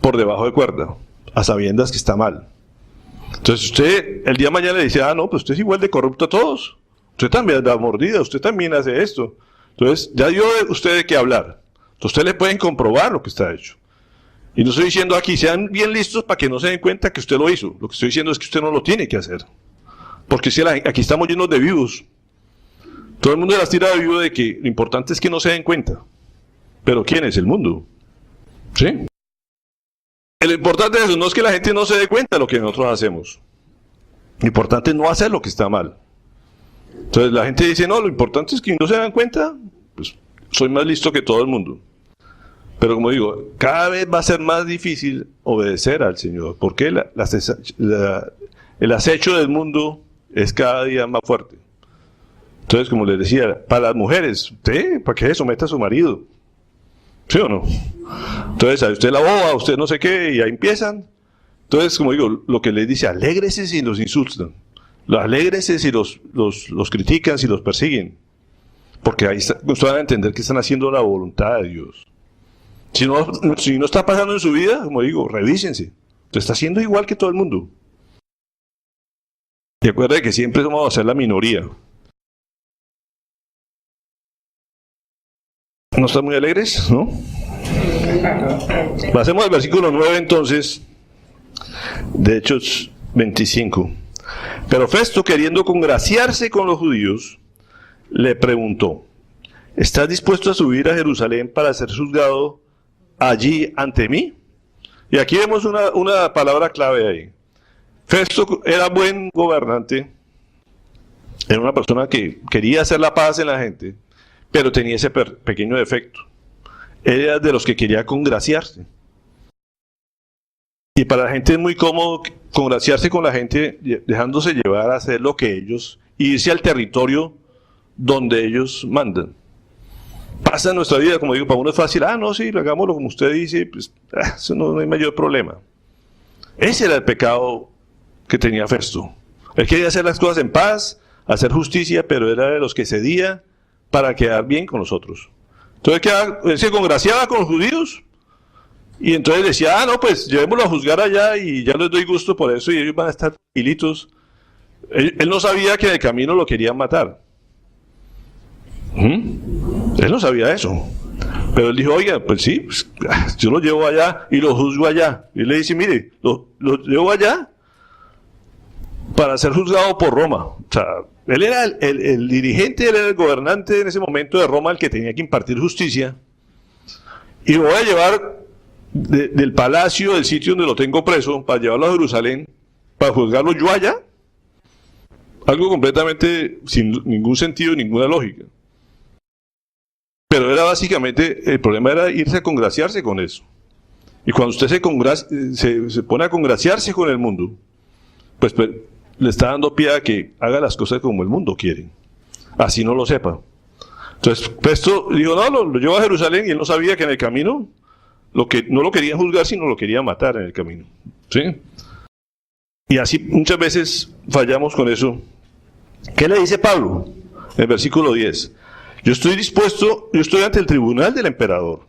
por debajo de cuerda, a sabiendas que está mal. Entonces usted, el día de mañana le dice, no, pues usted es igual de corrupto a todos. Usted también da mordida, usted también hace esto. Entonces, ya dio usted de qué hablar. Entonces usted le pueden comprobar lo que está hecho. Y no estoy diciendo aquí, sean bien listos para que no se den cuenta que usted lo hizo. Lo que estoy diciendo es que usted no lo tiene que hacer. Porque si aquí estamos llenos de vivos. Todo el mundo las tira de vivo de que lo importante es que no se den cuenta. Pero ¿quién es el mundo? ¿Sí? Lo importante de eso no es que la gente no se dé cuenta de lo que nosotros hacemos. Lo importante es no hacer lo que está mal. Entonces la gente dice, no, lo importante es que no se dan cuenta, pues soy más listo que todo el mundo. Pero como digo, cada vez va a ser más difícil obedecer al Señor, porque el acecho del mundo es cada día más fuerte. Entonces, como les decía, para las mujeres, ¿usted para qué somete a su marido? ¿Sí o no? Entonces, a usted la boba, a usted no sé qué, y ahí empiezan. Entonces, como digo, lo que les dice, alégrese si los insultan. Alégrese si los critican, si los persiguen. Porque ahí ustedes van a entender que están haciendo la voluntad de Dios. Si no está pasando en su vida, como digo, revísense. Usted está haciendo igual que todo el mundo. Y acuérdense que siempre vamos a ser la minoría. ¿No están muy alegres? ¿No? Pasemos al versículo 9 entonces. de Hechos 25. Pero Festo, queriendo congraciarse con los judíos, le preguntó: ¿estás dispuesto a subir a Jerusalén para ser juzgado allí ante mí? Y aquí vemos una palabra clave ahí. Festo era buen gobernante, era una persona que quería hacer la paz en la gente, pero tenía ese pequeño defecto. Era de los que quería congraciarse. Y para la gente es muy cómodo congraciarse con la gente, dejándose llevar a hacer lo que ellos, y irse al territorio donde ellos mandan. Pasa en nuestra vida, como digo, para uno es fácil, no, sí, hagámoslo como usted dice, pues eso no hay mayor problema. Ese era el pecado que tenía Festo. Él quería hacer las cosas en paz, hacer justicia, pero era de los que cedía para quedar bien con los otros. Entonces él se congraciaba con los judíos, y entonces decía, no, pues llevémoslo a juzgar allá y ya les doy gusto por eso y ellos van a estar tranquilitos. Él no sabía que en el camino lo querían matar. Él no sabía eso. Pero él dijo, oiga, pues sí, pues, yo lo llevo allá y lo juzgo allá. Y le dice, mire, lo llevo allá para ser juzgado por Roma. O sea, él era el dirigente, él era el gobernante en ese momento de Roma, el que tenía que impartir justicia. Y lo voy a llevar del palacio, del sitio donde lo tengo preso, para llevarlo a Jerusalén, para juzgarlo yo allá. Algo completamente sin ningún sentido, ninguna lógica. Pero era básicamente, el problema era irse a congraciarse con eso. Y cuando usted se pone a congraciarse con el mundo, pues le está dando pie a que haga las cosas como el mundo quiere. Así no lo sepa. Entonces, Festo dijo, no, lo llevo a Jerusalén, y él no sabía que en el camino no lo querían juzgar, sino lo querían matar en el camino. ¿Sí? Y así muchas veces fallamos con eso. ¿Qué le dice Pablo? En el versículo 10. Yo estoy ante el tribunal del emperador,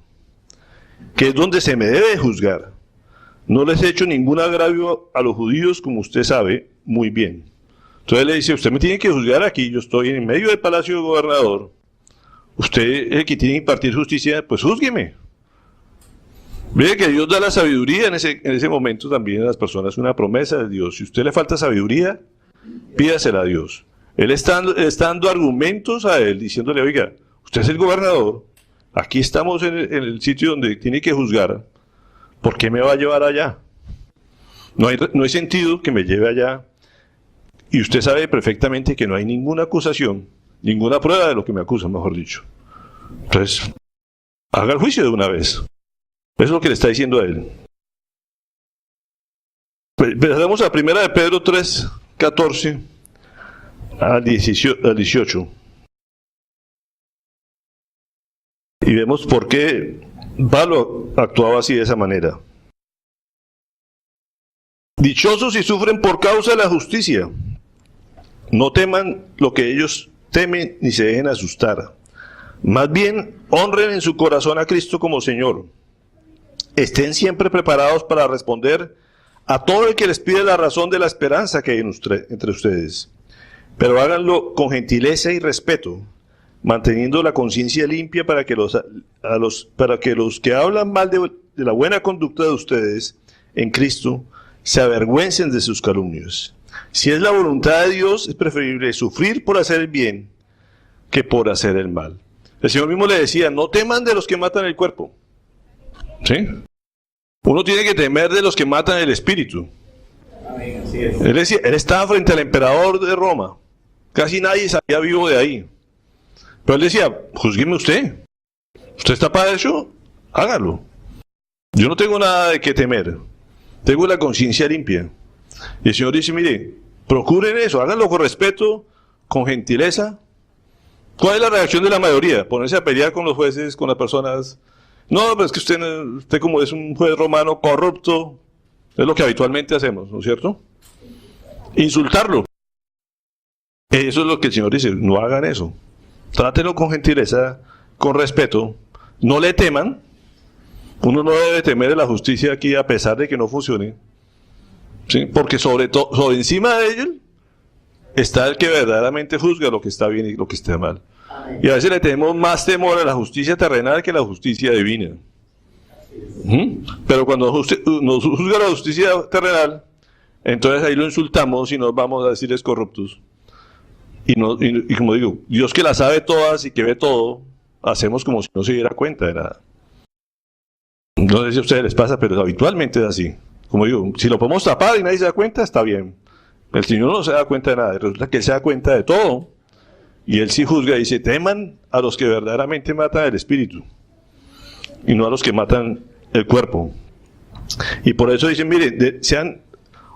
que es donde se me debe juzgar. No les he hecho ningún agravio a los judíos, como usted sabe muy bien. Entonces le dice, usted me tiene que juzgar aquí, yo estoy en medio del palacio del gobernador. Usted es el que tiene que impartir justicia, pues júzgueme. Ve que Dios da la sabiduría en ese momento también a las personas, una promesa de Dios. Si a usted le falta sabiduría, pídasela a Dios. Él está dando argumentos a él, diciéndole, oiga, usted es el gobernador, aquí estamos en el sitio donde tiene que juzgar, ¿por qué me va a llevar allá? No hay sentido que me lleve allá, y usted sabe perfectamente que no hay ninguna acusación, ninguna prueba de lo que me acusan, mejor dicho. Entonces, haga el juicio de una vez. Eso es lo que le está diciendo a él. Empezamos a 1 de Pedro 3, 14 al 18. Y vemos por qué Pablo actuaba así de esa manera. Dichosos si sufren por causa de la justicia. No teman lo que ellos temen ni se dejen asustar. Más bien, honren en su corazón a Cristo como Señor. Estén siempre preparados para responder a todo el que les pide la razón de la esperanza que hay entre ustedes. Pero háganlo con gentileza y respeto, manteniendo la conciencia limpia para que los que hablan mal de la buena conducta de ustedes en Cristo se avergüencen de sus calumnias. Si es la voluntad de Dios, es preferible sufrir por hacer el bien que por hacer el mal. El Señor mismo le decía, no teman de los que matan el cuerpo. ¿Sí? Uno tiene que temer de los que matan el espíritu. Amén, así es. Él estaba frente al emperador de Roma. Casi nadie salía vivo de ahí. Pero él decía, juzgueme usted. ¿Usted está para eso? Hágalo. Yo no tengo nada de qué temer. Tengo la conciencia limpia. Y el Señor dice, mire, procuren eso, háganlo con respeto, con gentileza. ¿Cuál es la reacción de la mayoría? Ponerse a pelear con los jueces, con las personas. No, pero es que usted como es un juez romano corrupto, es lo que habitualmente hacemos, ¿no es cierto? Insultarlo. Eso es lo que el Señor dice, no hagan eso. Trátenlo con gentileza, con respeto, no le teman. Uno no debe temer de la justicia aquí a pesar de que no funcione. ¿Sí? Porque sobre encima de ellos está el que verdaderamente juzga lo que está bien y lo que está mal. Y a veces le tenemos más temor a la justicia terrenal que a la justicia divina. Pero cuando nos juzga la justicia terrenal, entonces ahí lo insultamos y nos vamos a decirles corruptos. Y como digo, Dios que las sabe todas y que ve todo, hacemos como si no se diera cuenta de nada. No sé si a ustedes les pasa, pero habitualmente es así. Como digo, si lo podemos tapar y nadie se da cuenta, está bien. El Señor no se da cuenta de nada, resulta que Él se da cuenta de todo. Y Él sí juzga y dice, teman a los que verdaderamente matan el espíritu y no a los que matan el cuerpo. Y por eso dicen, miren,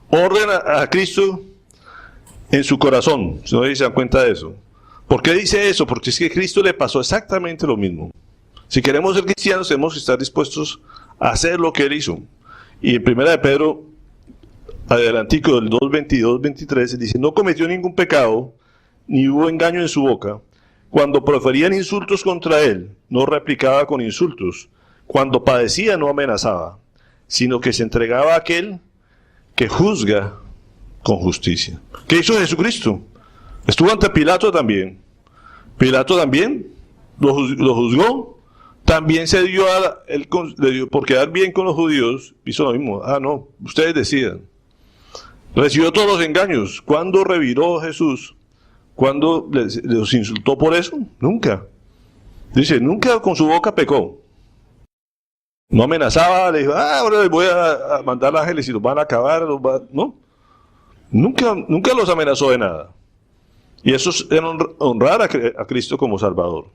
orden a Cristo en su corazón, si no se dan cuenta de eso. ¿Por qué dice eso? Porque es que a Cristo le pasó exactamente lo mismo. Si queremos ser cristianos, tenemos que estar dispuestos a hacer lo que Él hizo. Y en 1 de Pedro, adelantico del 2:22-23, dice, no cometió ningún pecado, ni hubo engaño en su boca. Cuando proferían insultos contra Él, no replicaba con insultos. Cuando padecía, no amenazaba, sino que se entregaba a aquel que juzga con justicia. ¿Qué hizo Jesucristo? Estuvo ante Pilato también. Pilato también lo juzgó. También se dio por quedar bien con los judíos, hizo lo mismo. No, ustedes decidan. Recibió todos los engaños. ¿Cuándo reviró Jesús? ¿Cuándo los insultó por eso? Nunca. Dice, nunca con su boca pecó. No amenazaba, le dijo, ahora les voy a mandar ángeles y los van a acabar. No. Nunca los amenazó de nada. Y eso es honrar a Cristo como Salvador.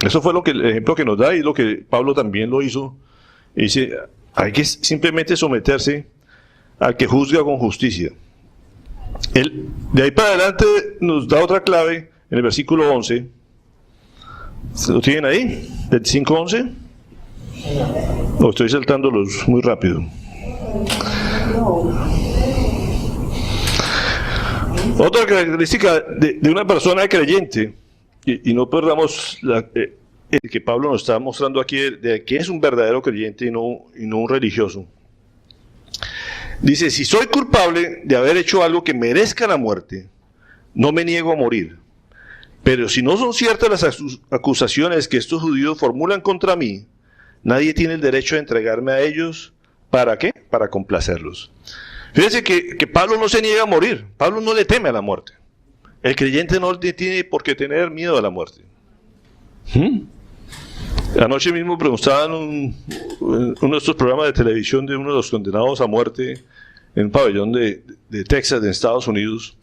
Eso fue el ejemplo que nos da y lo que Pablo también lo hizo. Y dice, hay que simplemente someterse al que juzga con justicia. De ahí para adelante nos da otra clave en el versículo 11. ¿Lo tienen ahí? ¿El 5:11? ¿O estoy saltándolos muy rápido? Otra característica de una persona creyente, y no perdamos el que Pablo nos está mostrando aquí de que es un verdadero creyente y no un religioso. Dice, si soy culpable de haber hecho algo que merezca la muerte, no me niego a morir. Pero si no son ciertas las acusaciones que estos judíos formulan contra mí, nadie tiene el derecho de entregarme a ellos. ¿Para qué? Para complacerlos. Fíjense que Pablo no se niega a morir. Pablo no le teme a la muerte. El creyente no tiene por qué tener miedo a la muerte. Anoche mismo preguntaban en uno de estos programas de televisión de uno de los condenados a muerte en un pabellón de Texas, de Estados Unidos.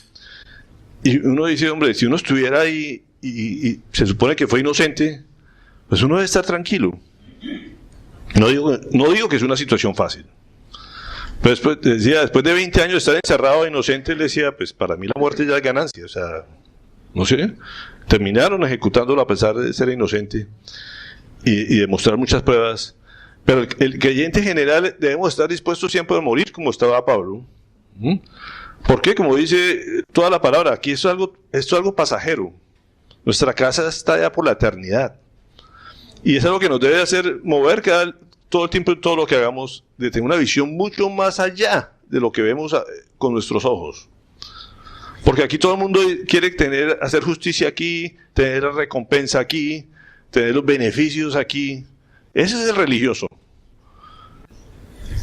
Y uno dice, hombre, si uno estuviera ahí y se supone que fue inocente, pues uno debe estar tranquilo. No digo que es una situación fácil. Pero después de 20 años de estar encerrado inocente, él decía, pues para mí la muerte ya es ganancia. O sea, no sé, terminaron ejecutándolo a pesar de ser inocente y demostrar muchas pruebas. Pero el creyente en general debemos estar dispuestos siempre a morir como estaba Pablo. ¿Por qué? Como dice toda la palabra, aquí esto es algo pasajero. Nuestra casa está ya por la eternidad. Y es algo que nos debe hacer mover todo el tiempo en todo lo que hagamos, de tener una visión mucho más allá de lo que vemos con nuestros ojos. Porque aquí todo el mundo quiere hacer justicia aquí, tener la recompensa aquí, tener los beneficios aquí. Ese es el religioso.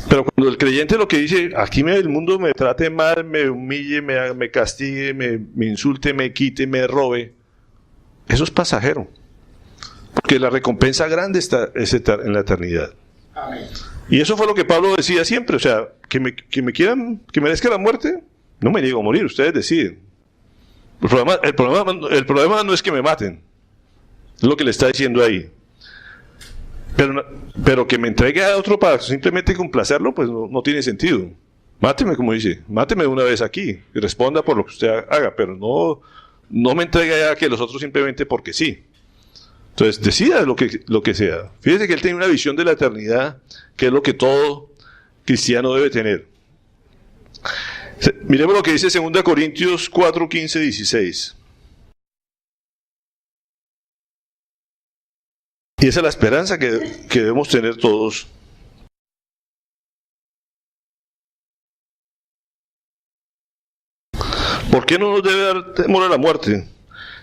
Pero cuando el creyente lo que dice, aquí el mundo me trate mal, me humille, me castigue, me insulte, me quite, me robe, eso es pasajero. Porque la recompensa grande está en la eternidad. Amén. Y eso fue lo que Pablo decía siempre, o sea, que merezca la muerte, no me niego a morir, ustedes deciden. El problema no es que me maten, es lo que le está diciendo ahí. Pero que me entregue a otro para simplemente complacerlo, pues no tiene sentido. Máteme, como dice, máteme una vez aquí y responda por lo que usted haga, pero no me entregue a que los otros simplemente porque sí. Entonces, decida lo que sea. Fíjese que él tiene una visión de la eternidad, que es lo que todo cristiano debe tener. Miremos lo que dice 2 Corintios 4, 15, 16. Y esa es la esperanza que debemos tener todos. ¿Por qué no nos debe dar temor a la muerte?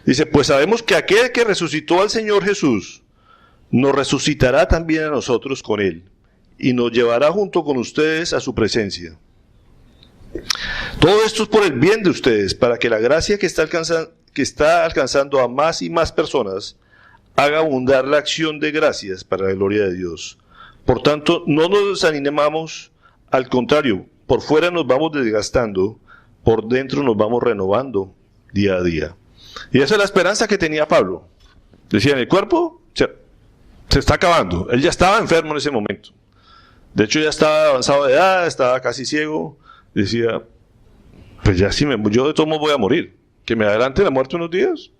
Dice, pues sabemos que aquel que resucitó al Señor Jesús, nos resucitará también a nosotros con Él, y nos llevará junto con ustedes a su presencia. Todo esto es por el bien de ustedes, para que la gracia que está alcanzando a más y más personas haga abundar la acción de gracias para la gloria de Dios. Por tanto, no nos desanimamos, al contrario, por fuera nos vamos desgastando, por dentro nos vamos renovando día a día. Y esa es la esperanza que tenía Pablo. Decía, en el cuerpo se está acabando. Él ya estaba enfermo en ese momento. De hecho, ya estaba avanzado de edad, estaba casi ciego. Decía, pues ya yo de todos modos voy a morir. Que me adelante la muerte unos días.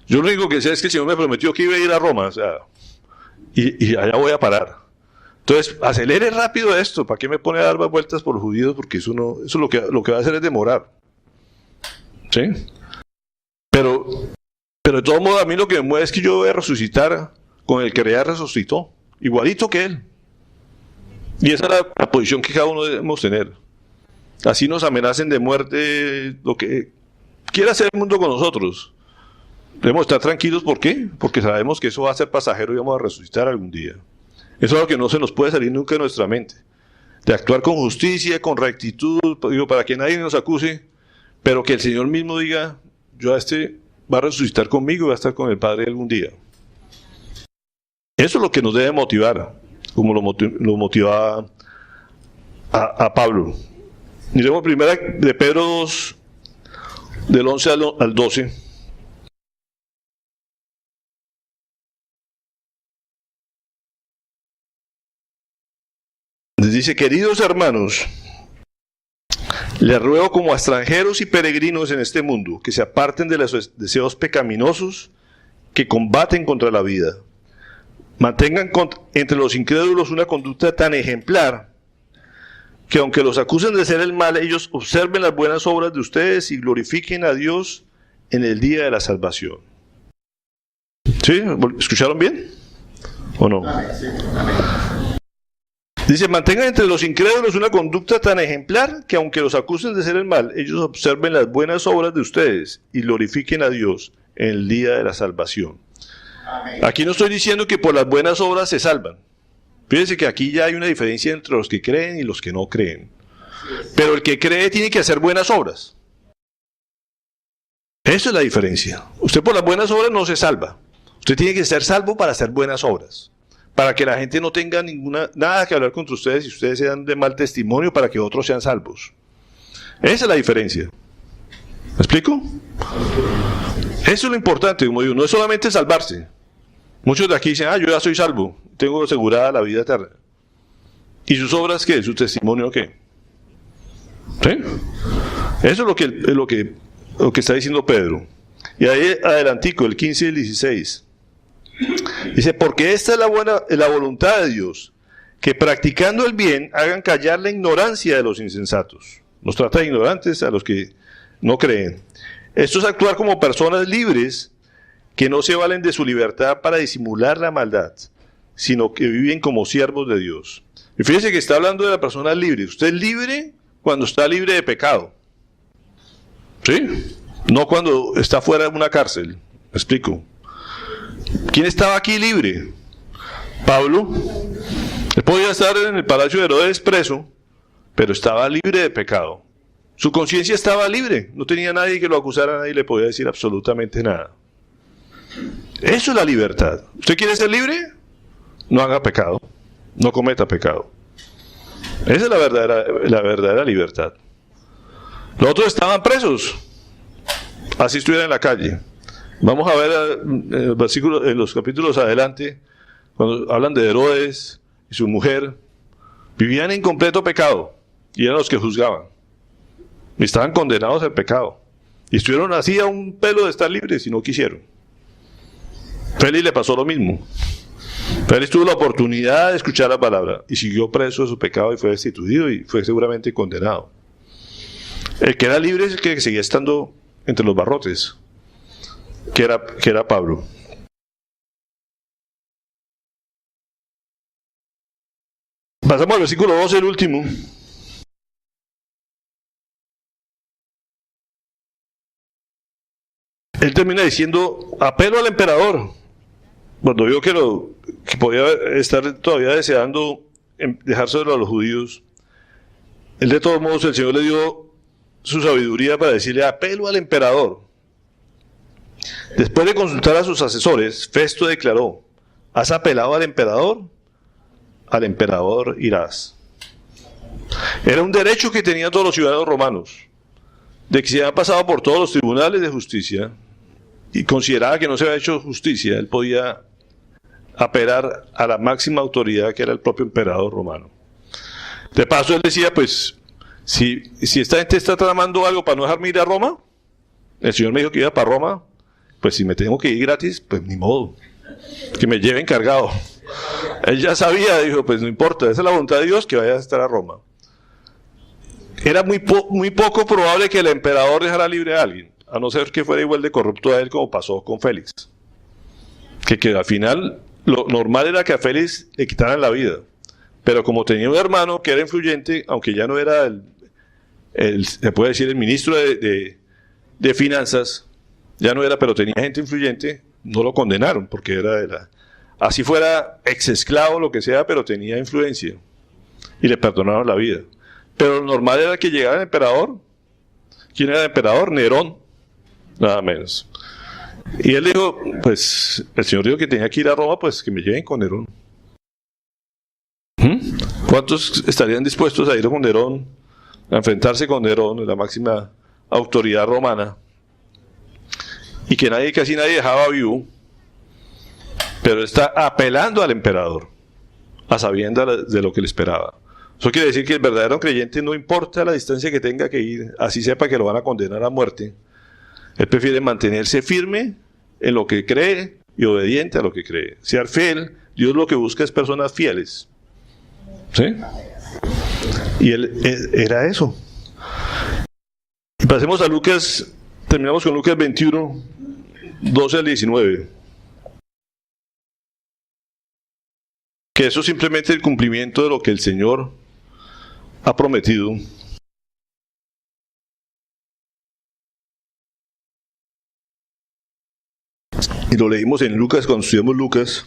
Yo lo único que sé es que el Señor me prometió que iba a ir a Roma, o sea, y allá voy a parar. Entonces, acelere rápido esto. ¿Para qué me pone a dar más vueltas por los judíos? Porque eso lo que va a hacer es demorar. ¿Sí? Pero de todos modos, a mí lo que me mueve es que yo voy a resucitar con el que ya resucitó, igualito que él. Y esa es la posición que cada uno debemos tener. Así nos amenacen de muerte, lo que quiera hacer el mundo con nosotros. Debemos estar tranquilos, ¿por qué? Porque sabemos que eso va a ser pasajero y vamos a resucitar algún día. Eso es lo que no se nos puede salir nunca de nuestra mente. De actuar con justicia, con rectitud, digo, para que nadie nos acuse, pero que el Señor mismo diga, yo a este va a resucitar conmigo y va a estar con el Padre algún día. Eso es lo que nos debe motivar, como lo motivaba a Pablo. Miremos primera de Pedro 2, del 11 al 12. Les dice, queridos hermanos, les ruego como a extranjeros y peregrinos en este mundo, que se aparten de los deseos pecaminosos que combaten contra la vida. Mantengan entre los incrédulos una conducta tan ejemplar, que aunque los acusen de hacer el mal, ellos observen las buenas obras de ustedes y glorifiquen a Dios en el día de la salvación. ¿Sí? ¿Escucharon bien? ¿O no? Dice, mantengan entre los incrédulos una conducta tan ejemplar que aunque los acusen de hacer el mal, ellos observen las buenas obras de ustedes y glorifiquen a Dios en el día de la salvación. Amén. Aquí no estoy diciendo que por las buenas obras se salvan. Fíjense que aquí ya hay una diferencia entre los que creen y los que no creen. Pero el que cree tiene que hacer buenas obras. Esa es la diferencia. Usted por las buenas obras no se salva. Usted tiene que ser salvo para hacer buenas obras. Para que la gente no tenga nada que hablar contra ustedes y ustedes sean de mal testimonio para que otros sean salvos. Esa es la diferencia. ¿Me explico? Eso es lo importante, como digo, no es solamente salvarse. Muchos de aquí dicen, yo ya soy salvo, tengo asegurada la vida eterna. ¿Y sus obras qué? ¿Su testimonio qué? ¿Sí? Eso es lo que está diciendo Pedro. Y ahí adelantico, el 15 y el 16. Dice, porque esta es la voluntad de Dios, que practicando el bien hagan callar la ignorancia de los insensatos. Nos trata de ignorantes a los que no creen. Esto es actuar como personas libres que no se valen de su libertad para disimular la maldad, sino que viven como siervos de Dios. Y fíjense que está hablando de la persona libre. Usted es libre cuando está libre de pecado. ¿Sí? No cuando está fuera de una cárcel. ¿Me explico? ¿Quién estaba aquí libre? Pablo. Él podía estar en el palacio de Herodes preso, pero estaba libre de pecado. Su conciencia estaba libre, no tenía nadie que lo acusara, nadie le podía decir absolutamente nada. Eso es la libertad. ¿Usted quiere ser libre? No haga pecado, no cometa pecado. Esa es la verdadera libertad. Los otros estaban presos, así estuvieran en la calle. Vamos a ver en los capítulos adelante, cuando hablan de Herodes y su mujer, vivían en completo pecado, y eran los que juzgaban. Y estaban condenados al pecado. Y estuvieron así a un pelo de estar libres y no quisieron. Félix le pasó lo mismo. Félix tuvo la oportunidad de escuchar la palabra y siguió preso de su pecado y fue destituido y fue seguramente condenado. El que era libre es el que seguía estando entre los barrotes, que era Pablo. Pasamos al versículo 12, el último. Él termina diciendo, apelo al emperador. Cuando vio que podía estar todavía deseando dejárselo a los judíos, él de todos modos, el Señor le dio su sabiduría para decirle: apelo al emperador. Después de consultar a sus asesores, Festo declaró: ¿has apelado al emperador? Al emperador irás. Era un derecho que tenían todos los ciudadanos romanos, de que si habían pasado por todos los tribunales de justicia y consideraba que no se había hecho justicia, él podía apelar a la máxima autoridad, que era el propio emperador romano. De paso, él decía: pues, si esta gente está tramando algo para no dejarme ir a Roma, el Señor me dijo que iba para Roma, pues si me tengo que ir gratis, pues ni modo, que me lleven cargado. Él ya sabía, dijo: pues no importa, esa es la voluntad de Dios, que vaya a estar a Roma. Era muy poco probable que el emperador dejara libre a alguien, a no ser que fuera igual de corrupto a él como pasó con Félix. Que al final lo normal era que a Félix le quitaran la vida. Pero como tenía un hermano que era influyente, aunque ya no era se puede decir, el ministro de finanzas, ya no era, pero tenía gente influyente, no lo condenaron, porque así fuera ex esclavo, lo que sea, pero tenía influencia, y le perdonaron la vida. Pero lo normal era que llegara el emperador. ¿Quién era el emperador? Nerón, nada menos. Y él dijo: pues el Señor dijo que tenía que ir a Roma, pues que me lleven con Nerón. ¿Cuántos estarían dispuestos a ir con Nerón, a enfrentarse con Nerón, la máxima autoridad romana? Y que casi nadie dejaba vivo, pero está apelando al emperador, a sabiendas de lo que le esperaba. Eso quiere decir que el verdadero creyente, no importa la distancia que tenga que ir, así sepa que lo van a condenar a muerte, él prefiere mantenerse firme en lo que cree y obediente a lo que cree. Ser fiel, Dios lo que busca es personas fieles. ¿Sí? Y él era eso. Y pasemos a Lucas, terminamos con Lucas 21, 12 al 19. Que eso es simplemente el cumplimiento de lo que el Señor ha prometido. Y lo leímos en Lucas, cuando estudiamos Lucas.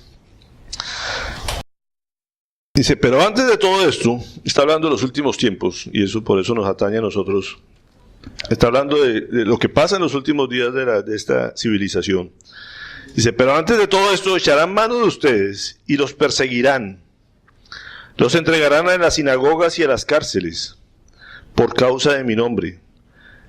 Dice: pero antes de todo esto, está hablando de los últimos tiempos, y eso por eso nos atañe a nosotros. Está hablando de lo que pasa en los últimos días de esta civilización. Dice: pero antes de todo esto, echarán mano de ustedes y los perseguirán. Los entregarán en las sinagogas y a las cárceles, por causa de mi nombre.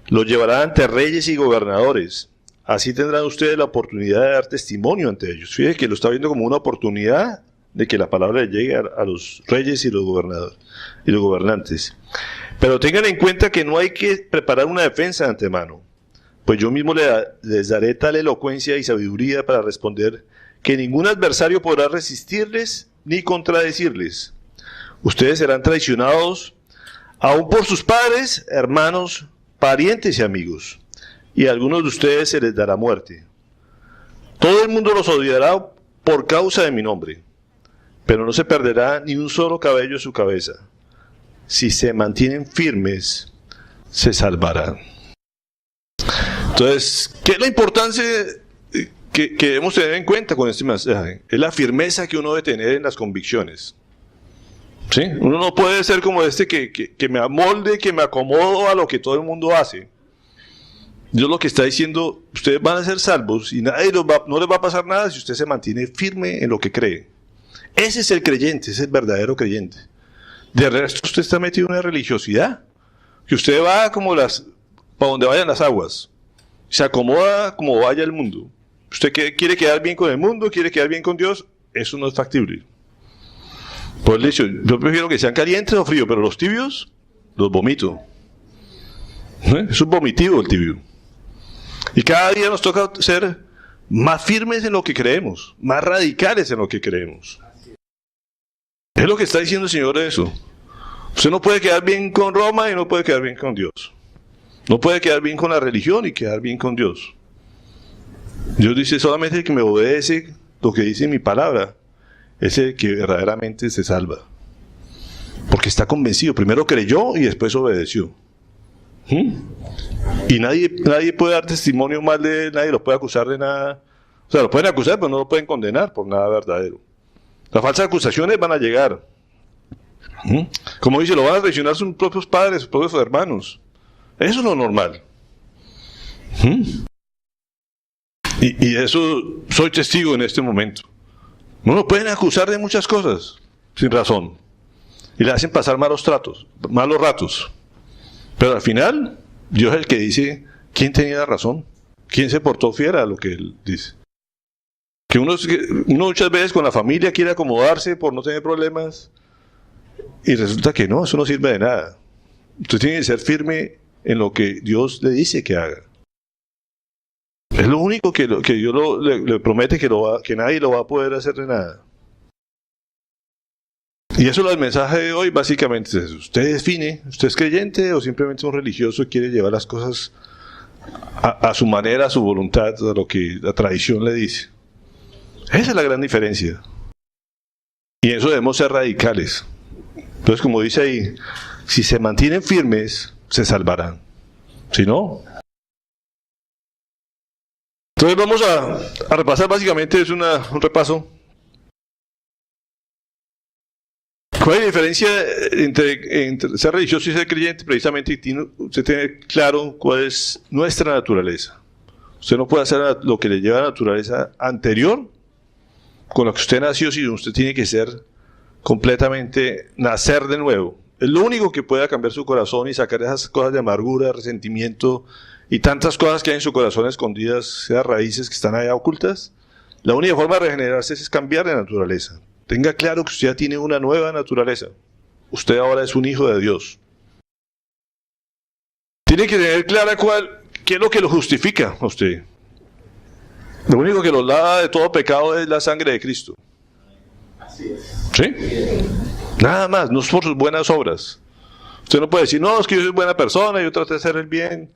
Los llevarán ante reyes y gobernadores. Así tendrán ustedes la oportunidad de dar testimonio ante ellos. Fíjense que lo está viendo como una oportunidad de que la palabra le llegue a los reyes y los gobernadores y los gobernantes. Pero tengan en cuenta que no hay que preparar una defensa de antemano, pues yo mismo les daré tal elocuencia y sabiduría para responder, que ningún adversario podrá resistirles ni contradecirles. Ustedes serán traicionados aún por sus padres, hermanos, parientes y amigos, y a algunos de ustedes se les dará muerte. Todo el mundo los odiará por causa de mi nombre, pero no se perderá ni un solo cabello de su cabeza. Si se mantienen firmes, se salvarán. Entonces, ¿qué es la importancia que debemos tener en cuenta con este mensaje? Es la firmeza que uno debe tener en las convicciones. ¿Sí? Uno no puede ser como que me amolde, que me acomodo a lo que todo el mundo hace. Dios lo que está diciendo: ustedes van a ser salvos y no les va a pasar nada si usted se mantiene firme en lo que cree. Ese es el creyente, ese es el verdadero creyente. De resto, usted está metido en una religiosidad, que usted va para donde vayan las aguas, se acomoda como vaya el mundo. Usted quiere quedar bien con el mundo, quiere quedar bien con Dios, eso no es factible. Por el hecho, yo prefiero que sean calientes o fríos, pero los tibios los vomito. Es un vomitivo el tibio. Y cada día nos toca ser más firmes en lo que creemos, más radicales en lo que creemos. Es lo que está diciendo el Señor eso. Usted no puede quedar bien con Roma y no puede quedar bien con Dios. No puede quedar bien con la religión y quedar bien con Dios. Dios dice: solamente el que me obedece lo que dice mi palabra es el que verdaderamente se salva. Porque está convencido. Primero creyó y después obedeció. Y nadie puede dar testimonio mal de él, nadie lo puede acusar de nada. O sea, lo pueden acusar, pero no lo pueden condenar por nada verdadero. Las falsas acusaciones van a llegar. Como dice, lo van a traicionar sus propios padres, sus propios hermanos. Eso es lo normal. Y eso soy testigo en este momento. No lo pueden acusar de muchas cosas sin razón. Y le hacen pasar malos ratos. Pero al final, Dios es el que dice quién tenía la razón, quién se portó fiel a lo que Él dice. Que uno muchas veces con la familia quiere acomodarse por no tener problemas y resulta que no, eso no sirve de nada. Usted tiene que ser firme en lo que Dios le dice que haga. Es lo único que Dios le promete que nadie lo va a poder hacer de nada. Y eso es el mensaje de hoy, básicamente es eso. Usted define, ¿usted es creyente o simplemente es un religioso y quiere llevar las cosas a su manera, a su voluntad, a lo que la tradición le dice? Esa es la gran diferencia. Y en eso debemos ser radicales. Entonces, como dice ahí, si se mantienen firmes, se salvarán. Si no... Entonces vamos a repasar, básicamente es un repaso. ¿Cuál es la diferencia entre ser religioso y ser creyente? Precisamente usted tiene claro cuál es nuestra naturaleza. Usted no puede hacer lo que le lleva a la naturaleza anterior con lo que usted nació, sino usted tiene que ser completamente, nacer de nuevo. Es lo único que pueda cambiar su corazón y sacar esas cosas de amargura, resentimiento y tantas cosas que hay en su corazón escondidas, esas raíces que están allá ocultas. La única forma de regenerarse es cambiar de naturaleza. Tenga claro que usted ya tiene una nueva naturaleza. Usted ahora es un hijo de Dios. Tiene que tener clara qué es lo que lo justifica a usted. Lo único que lo lava de todo pecado es la sangre de Cristo. Así es. ¿Sí? Nada más, no es por sus buenas obras. Usted no puede decir, no, es que yo soy buena persona y yo trato de hacer el bien.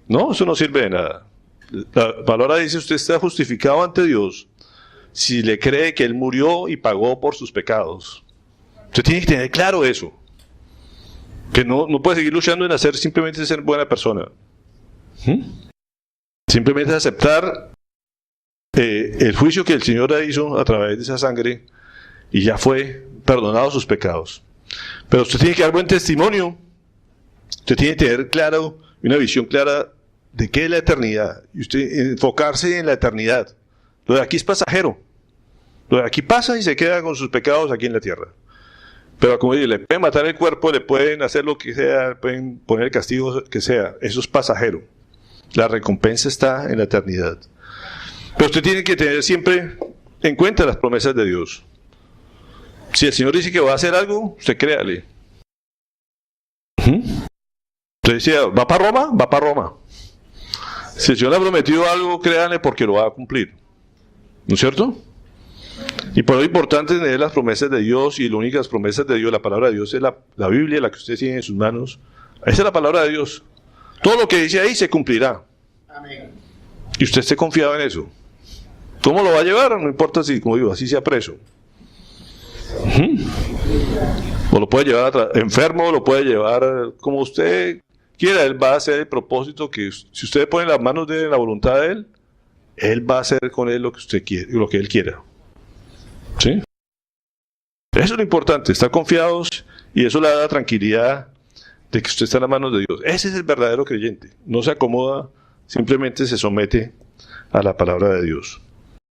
No, eso no sirve de nada. La palabra dice, usted está justificado ante Dios si le cree que Él murió y pagó por sus pecados. Usted tiene que tener claro eso. Que no puede seguir luchando en hacer simplemente ser buena persona. Simplemente aceptar el juicio que el Señor hizo a través de esa sangre y ya fue perdonado sus pecados. Pero usted tiene que dar buen testimonio. Usted tiene que tener claro, una visión clara de qué es la eternidad. Y usted enfocarse en la eternidad. Lo de aquí es pasajero. Lo de aquí pasa y se queda con sus pecados aquí en la tierra. Pero como digo, le pueden matar el cuerpo, le pueden hacer lo que sea, le pueden poner el castigo que sea. Eso es pasajero. La recompensa está en la eternidad. Pero usted tiene que tener siempre en cuenta las promesas de Dios. Si el Señor dice que va a hacer algo, usted créale. Usted decía, ¿va para Roma? Va para Roma. Si el Señor le ha prometido algo, créanle porque lo va a cumplir. ¿No es cierto? Y por lo importante es tener las promesas de Dios, y las únicas promesas de Dios, la palabra de Dios es la Biblia, la que usted tiene en sus manos. Esa es la palabra de Dios. Todo lo que dice ahí se cumplirá. Amén. Y usted esté confiado en eso. ¿Cómo lo va a llevar? No importa si, como digo, así sea preso. O lo puede llevar enfermo, lo puede llevar como usted quiera. Él va a hacer el propósito que, si usted pone las manos de la voluntad de Él va a hacer con él lo que usted quiere, lo que Él quiera. ¿Sí? Eso es lo importante, estar confiados, y eso le da tranquilidad de que usted está en las manos de Dios. Ese es el verdadero creyente. No se acomoda, simplemente se somete a la palabra de Dios.